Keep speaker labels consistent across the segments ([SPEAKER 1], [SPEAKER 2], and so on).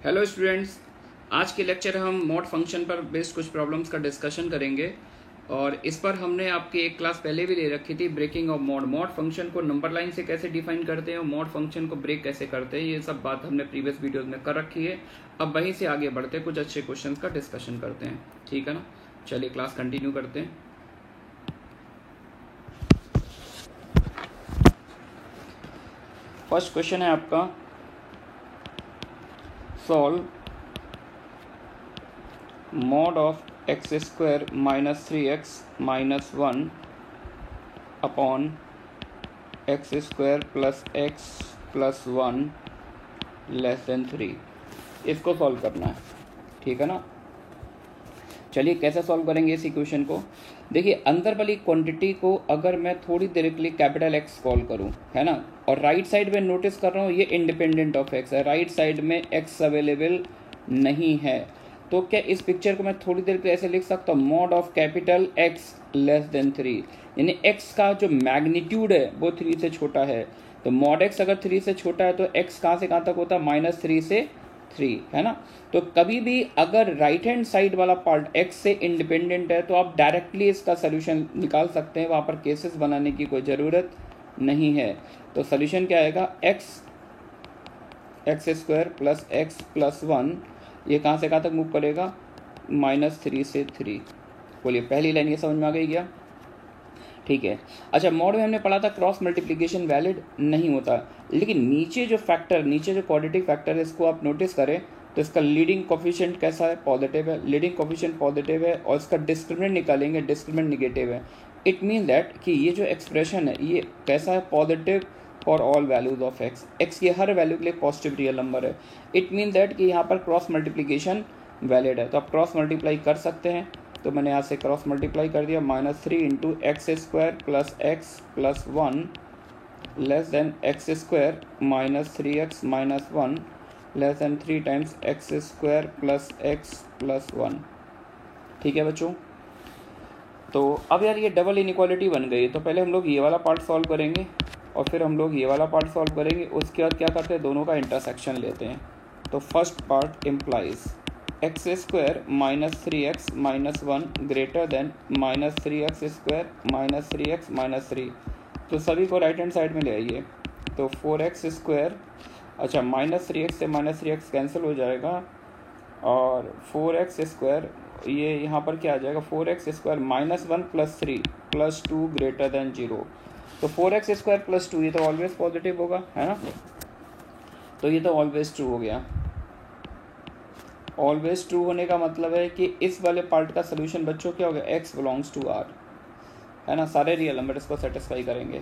[SPEAKER 1] Hello students, आज के lecture हम मॉड फंक्शन पर बेस्ड कुछ प्रॉब्लम्स का डिस्कशन करेंगे। और इस पर हमने आपकी एक क्लास पहले भी ले रखी थी, ब्रेकिंग ऑफ मॉड फंक्शन को नंबर लाइन से कैसे डिफाइन करते हैं और मॉड फंक्शन को ब्रेक कैसे करते हैं, ये सब बात हमने प्रीवियस वीडियोस में कर रखी है। अब वहीं से आगे बढ़ते कुछ अच्छे क्वेश्चंस का डिस्कशन करते हैं, ठीक है ना। चलिए क्लास कंटिन्यू करते हैं। फर्स्ट क्वेश्चन है आपका, solve mod of x square minus 3x minus 1 upon x square plus x plus 1 less than 3। इसको सॉल्व करना है, ठीक है ना। चलिए कैसे सॉल्व करेंगे इस इक्वेशन को। देखिए, अंदर वाली क्वांटिटी को अगर मैं थोड़ी देर के लिए कैपिटल एक्स कॉल करूं, है ना, और राइट साइड में नोटिस कर रहा हूं ये इंडिपेंडेंट ऑफ एक्स है, राइट साइड में एक्स अवेलेबल नहीं है, तो क्या इस पिक्चर को मैं थोड़ी देर के लिए ऐसे लिख सकता हूँ, mod of capital x less than 3, यानी एक्स का जो मैग्नीट्यूड है वो 3 से छोटा है। तो मॉड एक्स अगर 3 से छोटा है तो एक्स कहाँ से कहाँ तक होता है, -3 से 3, है ना। तो कभी भी अगर राइट हैंड साइड वाला पार्ट एक्स से इंडिपेंडेंट है तो आप डायरेक्टली इसका सोल्यूशन निकाल सकते हैं, वहाँ पर केसेस बनाने की कोई ज़रूरत नहीं है। तो सोल्यूशन क्या आएगा, x square plus x plus 1, ये कहाँ से कहाँ तक मूव करेगा, -3 से 3। बोलिए पहली लाइन ये समझ में आ गई क्या, ठीक है। अच्छा, मॉड में हमने पढ़ा था क्रॉस मल्टीप्लिकेशन वैलिड नहीं होता, लेकिन नीचे जो फैक्टर, नीचे जो क्वाड्रेटिक फैक्टर है इसको आप नोटिस करें तो इसका लीडिंग कोफिशिएंट कैसा है, पॉजिटिव है, लीडिंग कोफिशिएंट पॉजिटिव है, और इसका डिस्क्रिमिनेंट निकालेंगे, डिस्क्रिमिनेंट निगेटिव है। इट मीन दैट कि ये जो एक्सप्रेशन है ये कैसा है, positive for all values of x, x के हर वैल्यू के लिए पॉजिटिव रियल नंबर है। इट मीन दैट कि यहाँ पर क्रॉस मल्टीप्लिकेशन वैलिड है, तो आप क्रॉस मल्टीप्लाई कर सकते हैं। तो मैंने यहाँ से क्रॉस मल्टीप्लाई कर दिया, -3 into x square plus x plus 1 less than x square minus 3x minus 1 less than 3 times x square plus x plus 1। ठीक है बच्चों, तो अब यार ये डबल इनइक्वालिटी बन गई, तो पहले हम लोग ये वाला पार्ट सॉल्व करेंगे और फिर हम लोग ये वाला पार्ट सॉल्व करेंगे। उसके बाद क्या करते हैं, दोनों का इंटरसेक्शन लेते हैं। तो first part implies x square minus 3x minus 1 greater then -3x square minus 3x minus 3। तो सभी को राइट हैंड साइड में ले आइए, तो 4x स्क्वायर, अच्छा -3x से -3x कैंसिल हो जाएगा, और 4x स्क्वायर ये यहाँ पर क्या आ जाएगा, 4x square -1 plus 3 plus 2 greater then 0। तो 4x स्क्वायर प्लस 2 ये तो ऑलवेज पॉजिटिव होगा, है ना, तो ये तो ऑलवेज ट्रू हो गया। ऑलवेज ट्रू होने का मतलब है कि इस वाले पार्ट का सोल्यूशन बच्चों क्या होगा, x बिलोंग्स टू r, है ना, सारे रियल नंबर इसको सेटिस्फाई करेंगे।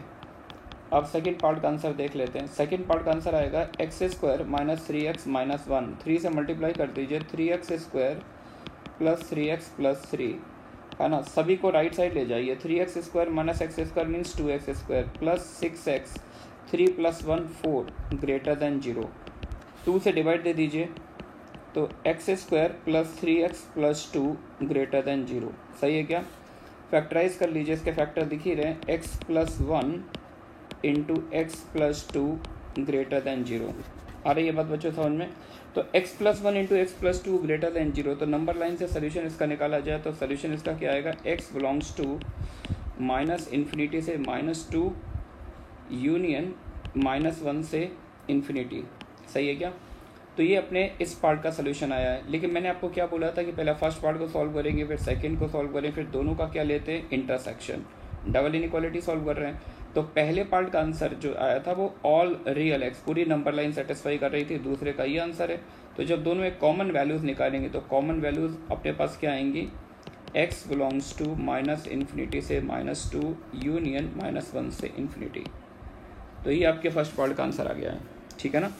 [SPEAKER 1] अब सेकंड पार्ट का आंसर देख लेते हैं। सेकंड पार्ट का आंसर आएगा x square minus 3x minus 1, 3 से मल्टीप्लाई कर दीजिए, 3x square plus 3x plus 3, है ना, सभी को राइट साइड ले जाइए। 3x square minus x square means 2x square plus 6x, 3 plus 1 4 greater than 0, 2 से डिवाइड दे दीजिए, तो x square plus 3x plus 2 greater then 0। सही है क्या, फैक्टराइज कर लीजिए, इसके फैक्टर दिख ही रहे हैं, x plus 1 into x plus 2 greater then 0। आ रही है बात बच्चों समझ में। तो x plus 1 into x plus 2 greater then 0, तो नंबर लाइन से सोल्यूशन इसका निकाला जाए तो सोल्यूशन इसका क्या आएगा, x बिलोंग्स टू -∞ से -2 यूनियन -1 से इन्फिनिटी। सही है क्या, तो ये अपने इस पार्ट का सोल्यूशन आया है। लेकिन मैंने आपको क्या बोला था कि पहला फर्स्ट पार्ट को सॉल्व करेंगे, फिर सेकंड को सॉल्व करें, फिर दोनों का क्या लेते हैं, इंटरसेक्शन, डबल इनइक्वालिटी सॉल्व कर रहे हैं। तो पहले पार्ट का आंसर जो आया था वो ऑल रियल एक्स, पूरी नंबर लाइन सेटिस्फाई कर रही थी, दूसरे का ये आंसर है। तो जब दोनों एक कॉमन वैल्यूज निकालेंगे तो कॉमन वैल्यूज अपने पास क्या आएंगी, x बिलोंग्स टू -∞ से -2 यूनियन -1 से इन्फिनिटी। तो ये आपके फर्स्ट पार्ट का आंसर आ गया है, ठीक है ना।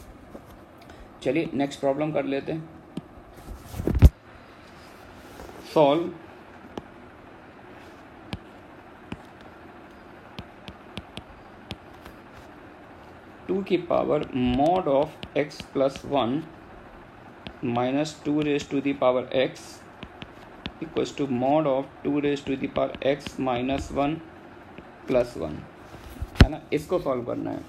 [SPEAKER 1] चलिए नेक्स्ट प्रॉब्लम कर लेते हैं। सॉल्व टू की power mod of x plus 1 minus 2 raise to the power x equals to mod of 2 raise to the power x minus 1 plus 1, है ना, इसको सॉल्व करना है।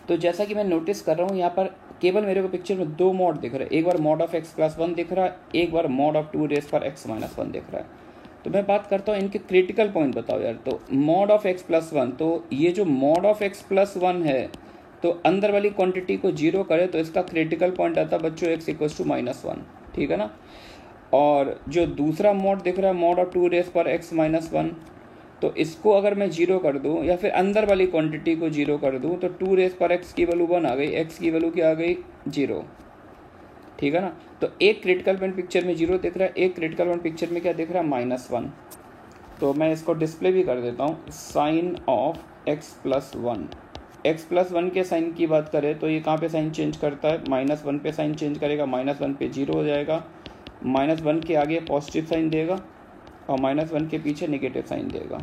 [SPEAKER 1] तो जैसा कि मैं नोटिस कर रहा हूँ यहाँ पर केवल मेरे को पिक्चर में दो मॉड दिख रहा है, एक बार mod of x plus one दिख रहा है, एक बार मॉड ऑफ 2 रेज पर एक्स माइनस वन दिख रहा है। तो मैं बात करता हूँ इनके क्रिटिकल पॉइंट बताओ यार। तो mod of x plus one, तो ये जो mod of x plus one है तो अंदर वाली क्वांटिटी को जीरो करे तो इसका क्रिटिकल पॉइंट आता है बच्चों x equal to minus one, ठीक है ना। और जो दूसरा मॉड दिख रहा है मॉड ऑफ 2 रेज पर एक्स माइनस वन, तो इसको अगर मैं जीरो कर दूं या फिर अंदर वाली क्वांटिटी को जीरो कर दूं तो 2 रेज पर एक्स की वैल्यू 1 आ गई, एक्स की वैल्यू क्या आ गई 0, ठीक है ना। तो एक क्रिटिकल पॉइंट पिक्चर में 0 दिख रहा है, एक क्रिटिकल पॉइंट पिक्चर में क्या दिख रहा है -1। तो मैं इसको डिस्प्ले भी कर देता हूँ, sign of x plus one. X plus one के साइन की बात करें तो ये कहाँ पे साइन चेंज करता है, -1 पे साइन चेंज करेगा, -1 पे 0 हो जाएगा, -1 के आगे पॉजिटिव साइन देगा और -1 के पीछे नेगेटिव साइन देगा।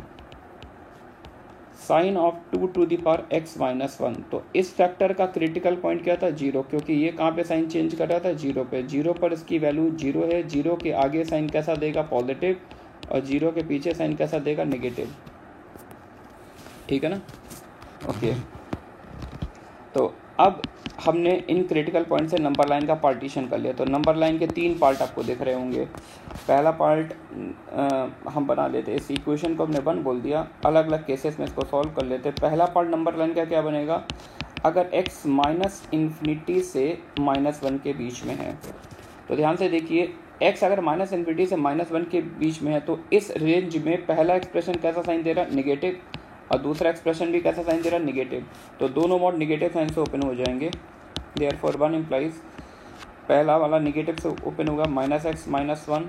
[SPEAKER 1] Sign of 2 to the power x minus one, तो इस फैक्टर का क्रिटिकल पॉइंट क्या था 0, क्योंकि ये कहाँ पे साइन चेंज कर रहा था 0 पे, 0 पर इसकी वैल्यू 0 है, 0 के आगे साइन कैसा देगा पॉजिटिव और 0 के पीछे साइन कैसा देगा नेगेटिव, ठीक है ना। ओके, तो अब हमने इन क्रिटिकल पॉइंट से नंबर लाइन का पार्टीशन कर लिया। तो नंबर लाइन के 3 पार्ट आपको दिख रहे होंगे। पहला पार्ट हम बना लेते, इस इक्वेशन को हमने 1 बोल दिया, अलग अलग केसेस में इसको सॉल्व कर लेते। पहला पार्ट नंबर लाइन का क्या बनेगा, अगर x माइनस इन्फिनिटी से -1 के बीच में है, तो ध्यान से देखिए x अगर माइनस इन्फिनिटी से -1 के बीच में है तो इस रेंज में पहला एक्सप्रेशन कैसा साइन दे रहा है नेगेटिव और दूसरा एक्सप्रेशन भी कैसा साइन दे रहा है नेगेटिव, तो दोनों मोड नेगेटिव साइन से ओपन हो जाएंगे। देयरफॉर 1 इम्प्लाइज पहला वाला नेगेटिव से ओपन होगा -x माइनस 1,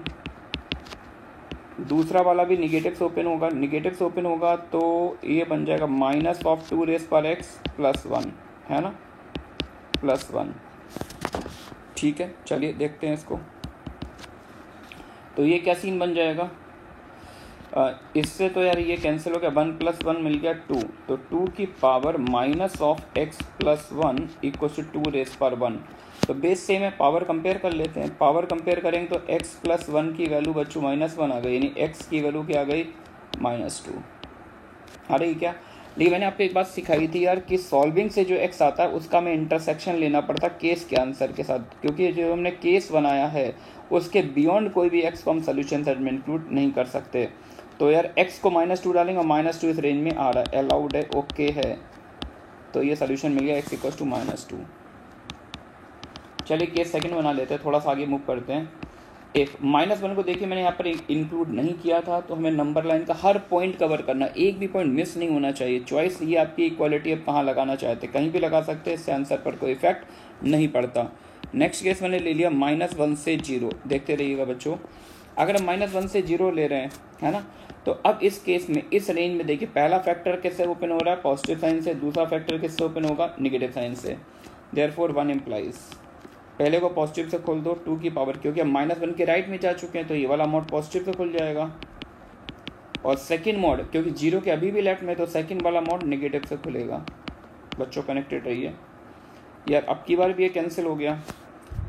[SPEAKER 1] दूसरा वाला भी नेगेटिव से ओपन होगा, नेगेटिव से ओपन होगा तो ये बन जाएगा -2 रेज पर x प्लस 1, है ना, +1, ठीक है। चलिए देखते हैं इसको, तो ये क्या सीन बन जाएगा, इससे तो यार ये कैंसिल हो गया, 1 + 1 मिल गया 2, तो 2 की पावर -x + 1 = 2 रेज पर 1। तो बेस सेम है, पावर कंपेयर कर लेते हैं। पावर कंपेयर करेंगे तो x + 1 की वैल्यू बच्चों -1 आ गई, यानी x की वैल्यू क्या आ गई -2 आ रही क्या। लेकिन मैंने आपको एक बात सिखाई थी यार कि सॉल्विंग से जो x आता है उसका मैं इंटरसेक्शन लेना पड़ता केस के आंसर के साथ, क्योंकि जो हमने केस बनाया है उसके बियॉन्ड कोई भी x को हम सोल्यूशन सेट में इंक्लूड नहीं कर सकते। तो यार x को -2 डालेंगे और -2 इस रेंज में आ रहा है, अलाउड है, ओके है, तो ये सोल्यूशन मिल गया x = -2। चलिए केस सेकंड बना लेते हैं, थोड़ा सा आगे मूव करते हैं। इफ -1 को देखिए मैंने यहाँ पर इंक्लूड नहीं किया था, तो हमें नंबर लाइन का हर पॉइंट कवर करना, एक भी पॉइंट मिस नहीं होना चाहिए। चॉइस ये आपकी इक्वालिटी आप कहाँ लगाना चाहते हैं, कहीं भी लगा सकते हैं, इससे आंसर पर कोई इफेक्ट नहीं पड़ता। नेक्स्ट केस मैंने ले लिया -1 से 0, देखते रहिएगा बच्चों। अगर हम -1 से 0 ले रहे हैं, है ना, तो अब इस केस में इस रेंज में देखिए पहला फैक्टर किससे ओपन हो रहा है पॉजिटिव साइन से, दूसरा फैक्टर किससे ओपन होगा नेगेटिव साइन से। देयरफॉर 1 इम्प्लाइज पहले को पॉजिटिव से खोल दो 2 की पावर, क्योंकि हम -1 के राइट में जा चुके हैं तो ये वाला मोड पॉजिटिव से खुल जाएगा, और सेकंड मोड क्योंकि 0 के अभी भी लेफ्ट में तो सेकंड वाला मोड नेगेटिव से खुलेगा। बच्चों कनेक्टेड रहिए यार, अब की बार भी ये कैंसिल हो गया,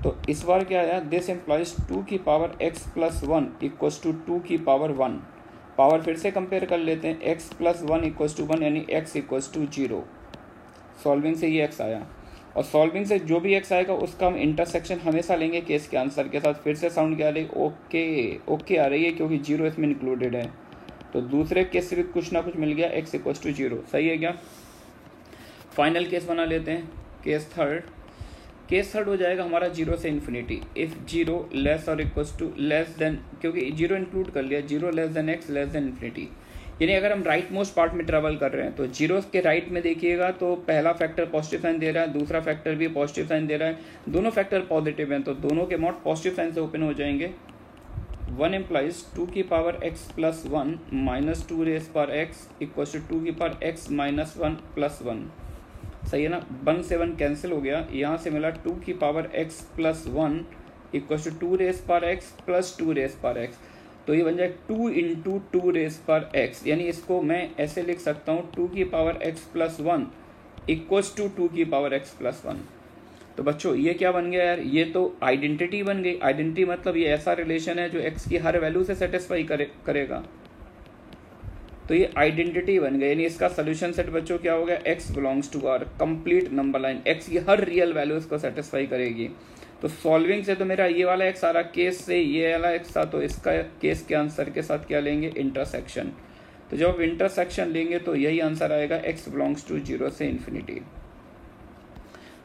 [SPEAKER 1] तो इस बार क्या आया, दिस इम्प्लाइज 2 की पावर x + 1 = 2 की पावर 1। पावर फिर से कंपेयर कर लेते हैं, x + 1 = 1 यानी x = 0। सॉल्विंग से ये x आया, और सॉल्विंग से जो भी x आएगा उसका हम इंटरसेक्शन हमेशा लेंगे केस के आंसर के साथ। फिर से साउंड क्या आ रही है, ओके आ रही है, क्योंकि 0 इसमें इंक्लूडेड है। तो दूसरे केस से भी कुछ ना कुछ मिल गया, x = 0, सही है क्या। फाइनल केस बना लेते हैं, केस थर्ड हो जाएगा हमारा 0 से इन्फिनिटी। इफ़ 0 लेस और इक्वल टू लेस देन, क्योंकि 0 इंक्लूड कर लिया, 0 less than x less than infinity, यानी अगर हम राइट मोस्ट पार्ट में ट्रेवल कर रहे हैं तो 0 के राइट में देखिएगा तो पहला फैक्टर पॉजिटिव साइन दे रहा है, दूसरा फैक्टर भी पॉजिटिव साइन दे रहा है, दोनों फैक्टर पॉजिटिव हैं तो दोनों के मोड पॉजिटिव साइन से ओपन हो जाएंगे। 1 इम्प्लाइज 2 की पावर x + 1 -2 रेज पर x = 2 की पावर x - 1 + 1, सही है ना। 1 से 1 कैंसिल हो गया, यहाँ से मिला 2 की पावर x + 1 = 2 रेज पर x + 2 रेज पर x, तो ये बन जाए 2 × 2 रेज पर x, यानी इसको मैं ऐसे लिख सकता हूँ 2 की पावर x + 1 = 2 की पावर x + 1। तो बच्चों ये क्या बन गया यार, ये तो आइडेंटिटी बन गई। आइडेंटिटी मतलब ये ऐसा रिलेशन है जो x की हर वैल्यू से सेटिस्फाई करेगा। तो ये आइडेंटिटी बन गई, यानी इसका सोल्यूशन सेट बच्चों क्या हो गया, x belongs to R, complete number line, x की हर रियल वैल्यू इसको सेटिस्फाई करेगी। तो सॉल्विंग से तो मेरा ये वाला x आ रहा, केस से ये वाला x था, तो इसका केस के आंसर के साथ क्या लेंगे, इंटरसेक्शन। तो जब आप इंटरसेक्शन लेंगे तो यही आंसर आएगा, x बिलोंग्स टू 0 से इन्फिनिटी।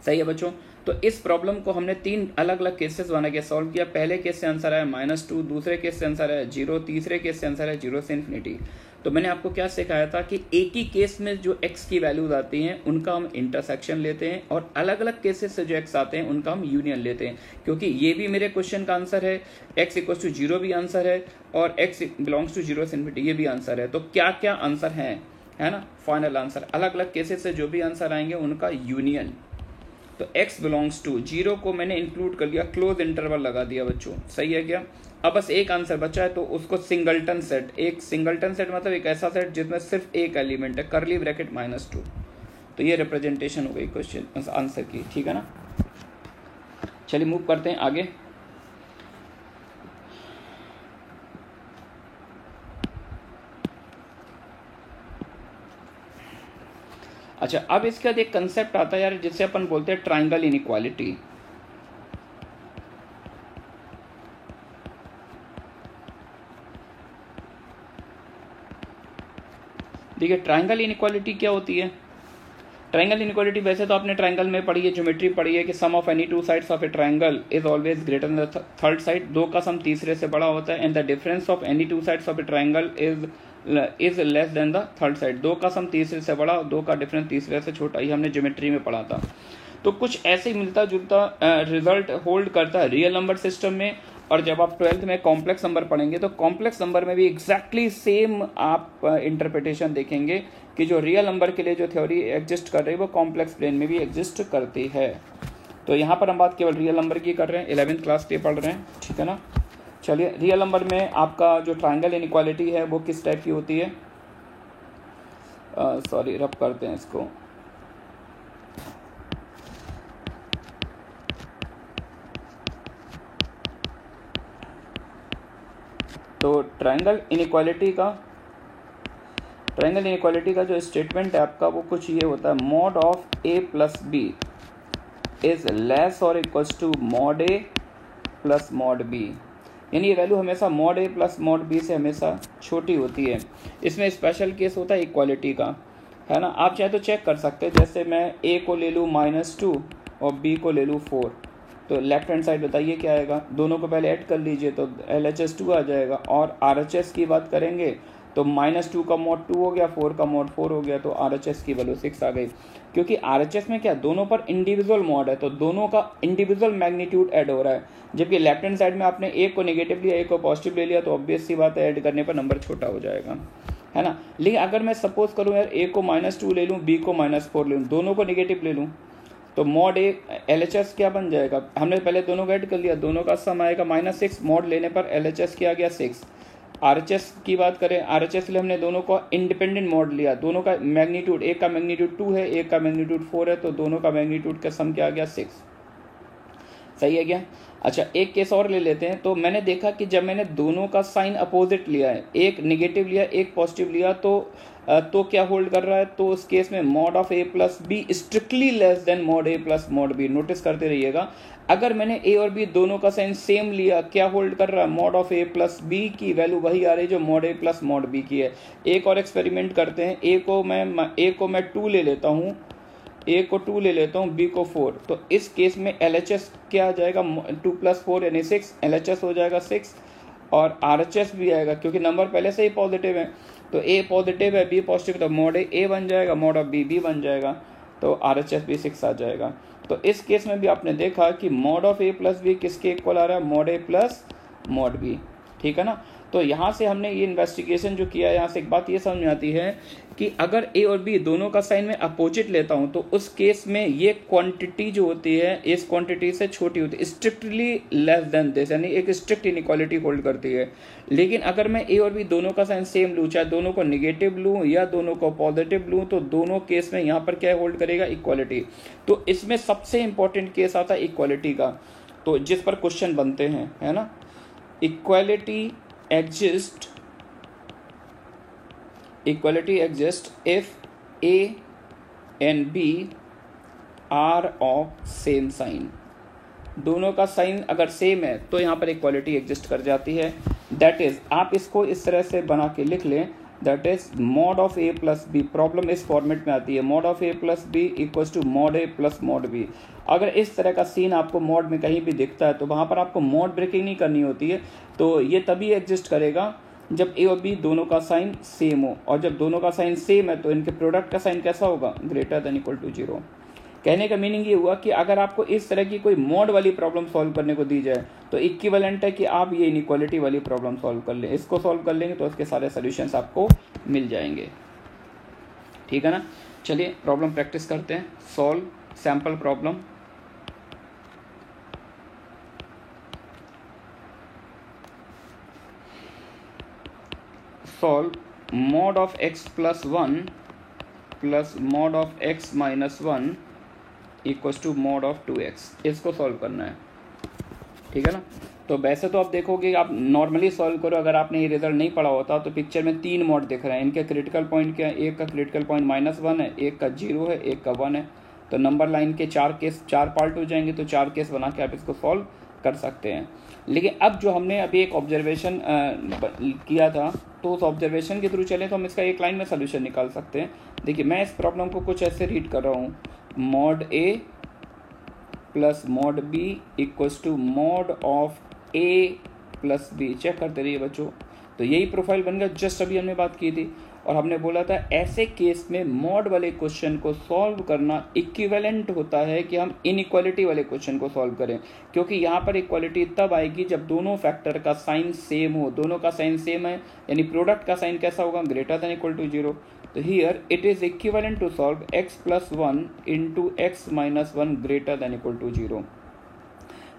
[SPEAKER 1] सही है बच्चों। तो इस प्रॉब्लम को हमने 3 अलग अलग केसेस बना के सॉल्व किया। पहले केस से आंसर आया -2, दूसरे केस से आंसर आया 0, तीसरे केस से आंसर है 0 से इन्फिनिटी। तो मैंने आपको क्या सिखाया था कि एक ही केस में जो x की वैल्यूज आती हैं उनका हम इंटरसेक्शन लेते हैं, और अलग अलग केसेस से जो x आते हैं उनका हम यूनियन लेते हैं, क्योंकि ये भी मेरे क्वेश्चन का आंसर है, x इक्वल टू 0 भी आंसर है, और x बिलोंग्स टू 0 से इन्फिनिटी ये भी आंसर है। तो क्या क्या आंसर है ना, फाइनल आंसर, अलग अलग केसेस से जो भी आंसर आएंगे उनका यूनियन। तो x बिलोंग्स टू 0 को मैंने इंक्लूड कर लिया, क्लोज इंटरवल लगा दिया बच्चों, सही है क्या। अब बस एक आंसर बचा है, तो उसको सिंगलटन सेट, एक सिंगलटन सेट मतलब एक ऐसा सेट जिसमें सिर्फ एक एलिमेंट है, कर्ली ब्रैकेट -2। तो ये रिप्रेजेंटेशन हो गई क्वेश्चन आंसर की, ठीक है ना। चलिए मूव करते हैं आगे। अच्छा, अब इसके बाद एक कंसेप्ट आता है यार, जिसे अपन बोलते हैं ट्राइंगल इनइक्वालिटी। देखिए ट्राइंगल इनइक्वालिटी क्या होती है। ट्राइंगल इनइक्वालिटी वैसे तो आपने ट्राइंगल में पढ़ी है, ज्योमेट्री पढ़ी है कि sum of any 2 sides of a triangle is always greater than the third side, 2 का सम तीसरे से बड़ा होता है, and the difference of any 2 sides of a triangle is less than the third side, 2 का सम तीसरे से बड़ा, 2 का डिफरेंस तीसरे से छोटा, ये हमने ज्योमेट्री में पढ़ा था। तो कुछ ऐसे मिलता जुलता रिजल्ट होल्ड करता है रियल नंबर सिस्टम में, और जब आप 12th में कॉम्प्लेक्स नंबर पढ़ेंगे तो कॉम्प्लेक्स नंबर में भी एग्जैक्टली सेम आप इंटरप्रिटेशन देखेंगे कि जो रियल नंबर के लिए जो थ्योरी एग्जिस्ट कर रही है वो कॉम्प्लेक्स प्लेन में भी एग्जिस्ट करती है। तो यहाँ पर हम बात केवल रियल नंबर की कर रहे हैं, 11th क्लास के पढ़ रहे हैं, ठीक है ना। चलिए, रियल नंबर में आपका जो ट्राइंगल इनइक्वालिटी है वो किस टाइप की होती है, सॉरी रब करते हैं इसको। तो ट्राइंगल इनइक्वालिटी का जो स्टेटमेंट है आपका वो कुछ ये होता है, mod of a plus B is less और equals to mod a plus mod b, यानी ये वैल्यू हमेशा mod a plus mod b से हमेशा छोटी होती है। इसमें स्पेशल केस होता है इक्वालिटी का, है ना। आप चाहे तो चेक कर सकते हैं, जैसे मैं a को ले लूँ -2 और b को ले लूँ 4, तो लेफ्ट हैंड साइड बताइए क्या आएगा, दोनों को पहले ऐड कर लीजिए तो LHS 2 आ जाएगा, और RHS की बात करेंगे तो -2 का मॉड 2 हो गया, 4 का मॉड 4 हो गया, तो RHS की वैल्यू 6 आ गई। क्योंकि RHS में क्या, दोनों पर इंडिविजुअल मॉड है, तो दोनों का इंडिविजुअल मैग्नीट्यूड ऐड हो रहा है, जबकि लेफ्ट हैंड साइड में आपने एक को नेगेटिव लिया, एक को पॉजिटिव ले लिया, तो ऑब्वियस सी बात है ऐड करने पर नंबर छोटा हो जाएगा, है ना। लेकिन अगर मैं सपोज करूँ यार a को -2 ले लूँ, b को -4 ले लूँ, दोनों को नेगेटिव ले लूँ, तो मॉड ए LHS क्या बन जाएगा, हमने पहले दोनों को ऐड कर लिया, दोनों का सम आएगा -6, मॉड लेने पर LHS क्या आ गया 6। RHS की बात करें, RHS लिए हमने दोनों को इंडिपेंडेंट मॉड लिया, दोनों का मैग्नीट्यूड, एक का मैग्नीट्यूड 2 है, एक का मैग्नीट्यूड 4 है, तो दोनों का मैग्नीट्यूड का सम क्या आ गया 6, सही है क्या। अच्छा, एक केस और ले लेते हैं। तो मैंने देखा कि जब मैंने दोनों का साइन अपोजिट लिया है, एक नेगेटिव लिया एक पॉजिटिव लिया, तो क्या होल्ड कर रहा है, तो उस केस में mod of a plus b strictly less than mod a plus mod b. Notice करते रहिएगा, अगर मैंने a और b दोनों का साइन सेम लिया, क्या होल्ड कर रहा है, mod of a plus b की वैल्यू वही आ रही है जो mod a plus mod b की है। एक और एक्सपेरिमेंट करते हैं, a को मैं 2 ले लेता हूँ, a को 2 ले लेता हूँ, b को 4, तो इस केस में LHS क्या आ जाएगा, 2 + 4 यानी 6, LHS हो जाएगा 6, और RHS भी आएगा क्योंकि नंबर पहले से ही पॉजिटिव है, तो a पॉजिटिव है, b पॉजिटिव, तो मॉड a बन जाएगा, मॉड ऑफ b बन जाएगा, तो RHS भी 6 आ जाएगा। तो इस केस में भी आपने देखा कि mod of a plus b किसके इक्वल आ रहा है, mod a plus mod b, ठीक है ना। तो यहाँ से हमने ये इन्वेस्टिगेशन जो किया, यहाँ से एक बात ये समझ में आती है कि अगर a और b दोनों का साइन में अपोजिट लेता हूँ, तो उस केस में ये क्वांटिटी जो होती है इस क्वांटिटी से छोटी होती है, स्ट्रिक्टली लेस देन दिस, यानी एक स्ट्रिक्ट इनइक्वालिटी होल्ड करती है। लेकिन अगर मैं a और b दोनों का साइन सेम लूँ, चाहे दोनों को निगेटिव लूँ या दोनों को पॉजिटिव लूँ, तो दोनों केस में यहाँ पर क्या होल्ड करेगा, इक्वालिटी। तो इसमें सबसे इंपॉर्टेंट केस आता है इक्वालिटी का, तो जिस पर क्वेश्चन बनते हैं, है ना। Equality exist equality exist if a and b are of same sign. दोनों का साइन अगर सेम है तो यहाँ पर इक्वलिटी एग्जिस्ट कर जाती है। दैट इज, आप इसको इस तरह से बना के लिख लें, that is mod of a plus b. Problem इस फॉर्मेट में आती है, mod of a plus b equals to mod A plus mod b. अगर इस तरह का सीन आपको मॉड में कहीं भी दिखता है तो वहाँ पर आपको मॉड ब्रेकिंग नहीं करनी होती है। तो ये तभी एग्जिस्ट करेगा जब ए और बी दोनों का साइन सेम हो, और जब दोनों का साइन सेम है तो इनके प्रोडक्ट का साइन कैसा होगा, ग्रेटर देन इक्वल टू 0। कहने का मीनिंग ये हुआ कि अगर आपको इस तरह की कोई मॉड वाली प्रॉब्लम सॉल्व करने को दी जाए तो इक्विवेलेंट है कि आप ये इनइक्वालिटी वाली प्रॉब्लम सॉल्व कर लें। इसको सॉल्व कर लेंगे तो उसके सारे सॉल्यूशंस आपको मिल जाएंगे। ठीक है ना। चलिए प्रॉब्लम प्रैक्टिस करते हैं। Solve sample problem. Solve mod of x plus 1 plus mod of x minus 1 equals to mod of 2x। इसको सॉल्व करना है। ठीक है ना। तो वैसे तो आप देखोगे, आप नॉर्मली सॉल्व करो, अगर आपने ये रिजल्ट नहीं पढ़ा होता तो पिक्चर में 3 मॉड दिख रहे हैं। इनके क्रिटिकल पॉइंट क्या है, एक का क्रिटिकल पॉइंट -1 है, एक का 0 है, एक का 1 है। तो नंबर लाइन के 4 पार्ट हो जाएंगे, तो 4 केस बना के आप इसको सॉल्व कर सकते हैं। लेकिन अब जो हमने अभी एक ऑब्जर्वेशन किया था, तो उस ऑब्जर्वेशन के थ्रू चले तो हम इसका एक लाइन में सोल्यूशन निकाल सकते हैं। देखिए मैं इस प्रॉब्लम को कुछ ऐसे रीड कर रहा हूँ, mod A plus mod b equals to mod of a plus b. Check करते रहिए बच्चों। तो यही प्रोफाइल बन गया, जस्ट अभी हमने बात की थी। और हमने बोला था ऐसे केस में मॉड वाले क्वेश्चन को सॉल्व करना इक्विवेलेंट होता है कि हम इनइक्वालिटी वाले क्वेश्चन को सॉल्व करें, क्योंकि यहाँ पर इक्वालिटी तब आएगी जब दोनों फैक्टर का साइन सेम हो। दोनों का साइन सेम है यानी प्रोडक्ट का साइन कैसा होगा, ग्रेटर देन इक्वल टू 0। तो here it is equivalent to solve x plus 1 into x minus 1 greater than equal to 0।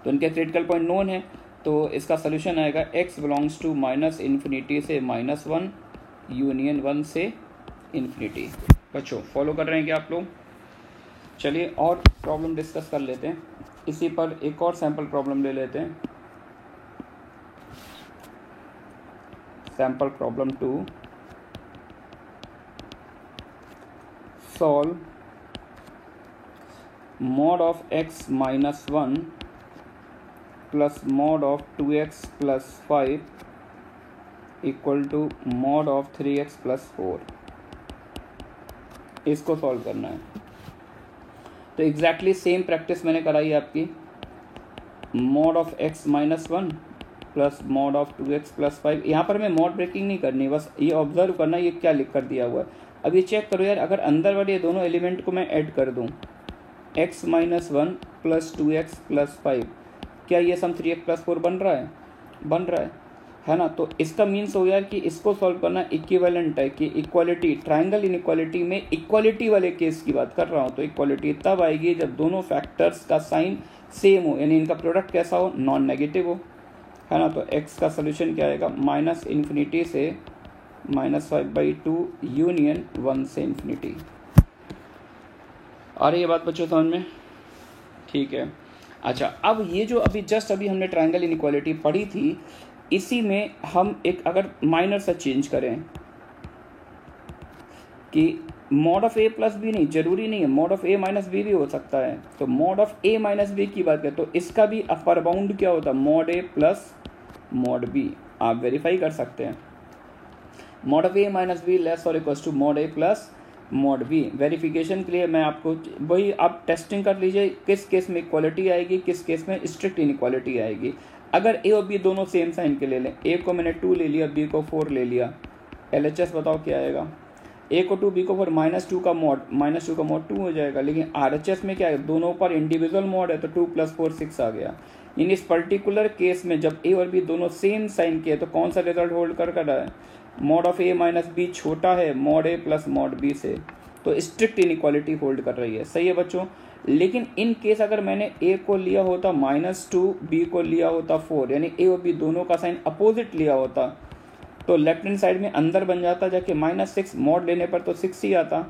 [SPEAKER 1] तो इनके क्रिटिकल पॉइंट नोन है, तो इसका सोल्यूशन आएगा x बिलोंग्स टू -∞ से -1 यूनियन 1 से इन्फिनिटी। बच्चों फॉलो कर रहे हैं क्या आप लोग? चलिए और प्रॉब्लम डिस्कस कर लेते हैं। इसी पर एक और सैम्पल प्रॉब्लम ले लेते हैं। Sample problem 2। Solve mod of x minus 1 plus mod of 2x plus 5 equal to mod of 3x plus 4। इसको सॉल्व करना है। तो एग्जैक्टली सेम प्रैक्टिस मैंने कराई आपकी। Mod of x minus 1 plus mod of 2x plus 5। यहाँ पर हमें मॉड ब्रेकिंग नहीं करनी, बस ये ऑब्जर्व करना ये क्या लिख कर दिया हुआ है। अब ये चेक करो यार, अगर अंदर वाले ये दोनों एलिमेंट को मैं ऐड कर दूँ, x minus 1 plus 2x plus 5, क्या ये सम 3x प्लस 4 बन रहा है? बन रहा है ना। तो इसका मीन्स हो गया कि इसको सॉल्व करना इक्विवेलेंट है कि इक्वालिटी, ट्रायंगल इनइक्वालिटी में इक्वालिटी वाले केस की बात कर रहा हूँ। तो इक्वालिटी तब आएगी जब दोनों फैक्टर्स का साइन सेम हो, यानी इनका प्रोडक्ट कैसा हो, नॉन नेगेटिव हो, है ना। तो x का सोल्यूशन क्या आएगा, -∞ से -5/2 यूनियन 1 से इन्फिनिटी। आ रही है बात बच्चों समझ में? ठीक है। अच्छा, अब ये जो अभी हमने ट्रायंगल इनइक्वालिटी पढ़ी थी, इसी में हम एक अगर माइनर सा चेंज करें कि mod of a plus b, नहीं जरूरी नहीं है, mod of A minus b भी हो सकता है। तो mod of A minus b की बात करें तो इसका भी अपर बाउंड क्या होता है, मॉड ए प्लस मॉड बी। आप वेरीफाई कर सकते हैं, mod of A minus B less और equal to mod A plus mod B. Verification के लिए मैं आपको वही आप टेस्टिंग कर लीजिए, किस केस में इक्वालिटी आएगी, किस केस में स्ट्रिक्ट इनइक्वालिटी आएगी। अगर ए और बी दोनों सेम साइन के ले लें, ए को मैंने 2 ले लिया, बी को 4 ले लिया, LHS बताओ क्या आएगा? ए को 2 बी को 4, -2 का मॉड 2 हो जाएगा। लेकिन RHS में क्या है, दोनों पर इंडिविजुअल मॉड है तो 2 + 4 6 आ गया। इन इस पर्टिकुलर केस में जब ए और बी दोनों सेम साइन के तो कौन सा रिजल्ट होल्ड कर रहा है, mod of A minus b छोटा है मॉड ए प्लस मॉड बी से, तो स्ट्रिक्ट इनइक्वालिटी होल्ड कर रही है। सही है बच्चों। लेकिन इन केस अगर मैंने ए को लिया होता -2, बी को लिया होता 4, यानी ए और बी दोनों का साइन अपोजिट लिया होता, तो लेफ्ट हैंड साइड में अंदर बन जाता, जाके -6 मॉड लेने पर तो 6 ही आता,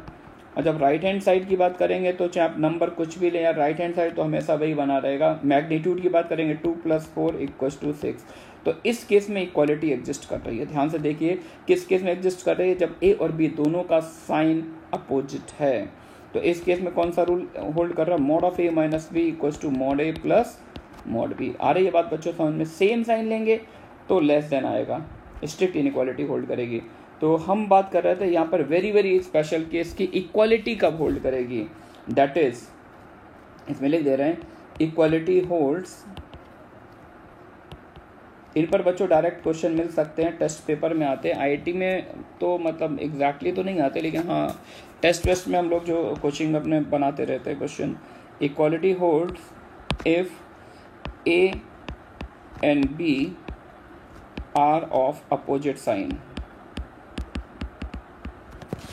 [SPEAKER 1] और जब राइट हैंड साइड की बात करेंगे तो चाहे आप नंबर कुछ भी लें यार, राइट हैंड साइड तो हमेशा वही बना रहेगा। मैग्नीट्यूड की बात करेंगे 2 + 4 = 6। तो इस केस में इक्वालिटी एग्जिस्ट कर रही है। ध्यान से देखिए किस केस में एग्जिस्ट कर रही है, जब ए और बी दोनों का साइन अपोजिट है। तो इस केस में कौन सा रूल होल्ड कर रहा है, mod of a - b = mod a + mod b। आ रही है बात बच्चों समझ में। सेम साइन लेंगे तो लेस देन आएगा, स्ट्रिक्ट इनइक्वालिटी होल्ड करेगी। तो हम बात कर रहे थे यहाँ पर वेरी वेरी स्पेशल केस की इक्वालिटी कब होल्ड करेगी, दैट इज इसमें लिख दे रहे हैं इक्वालिटी होल्ड्स। इन पर बच्चों डायरेक्ट क्वेश्चन मिल सकते हैं, टेस्ट पेपर में आते हैं। आईआईटी में तो मतलब एग्जैक्टली तो नहीं आते, लेकिन हाँ टेस्ट वेस्ट में हम लोग जो कोचिंग अपने बनाते रहते हैं question. Equality holds if a and b are of opposite sign,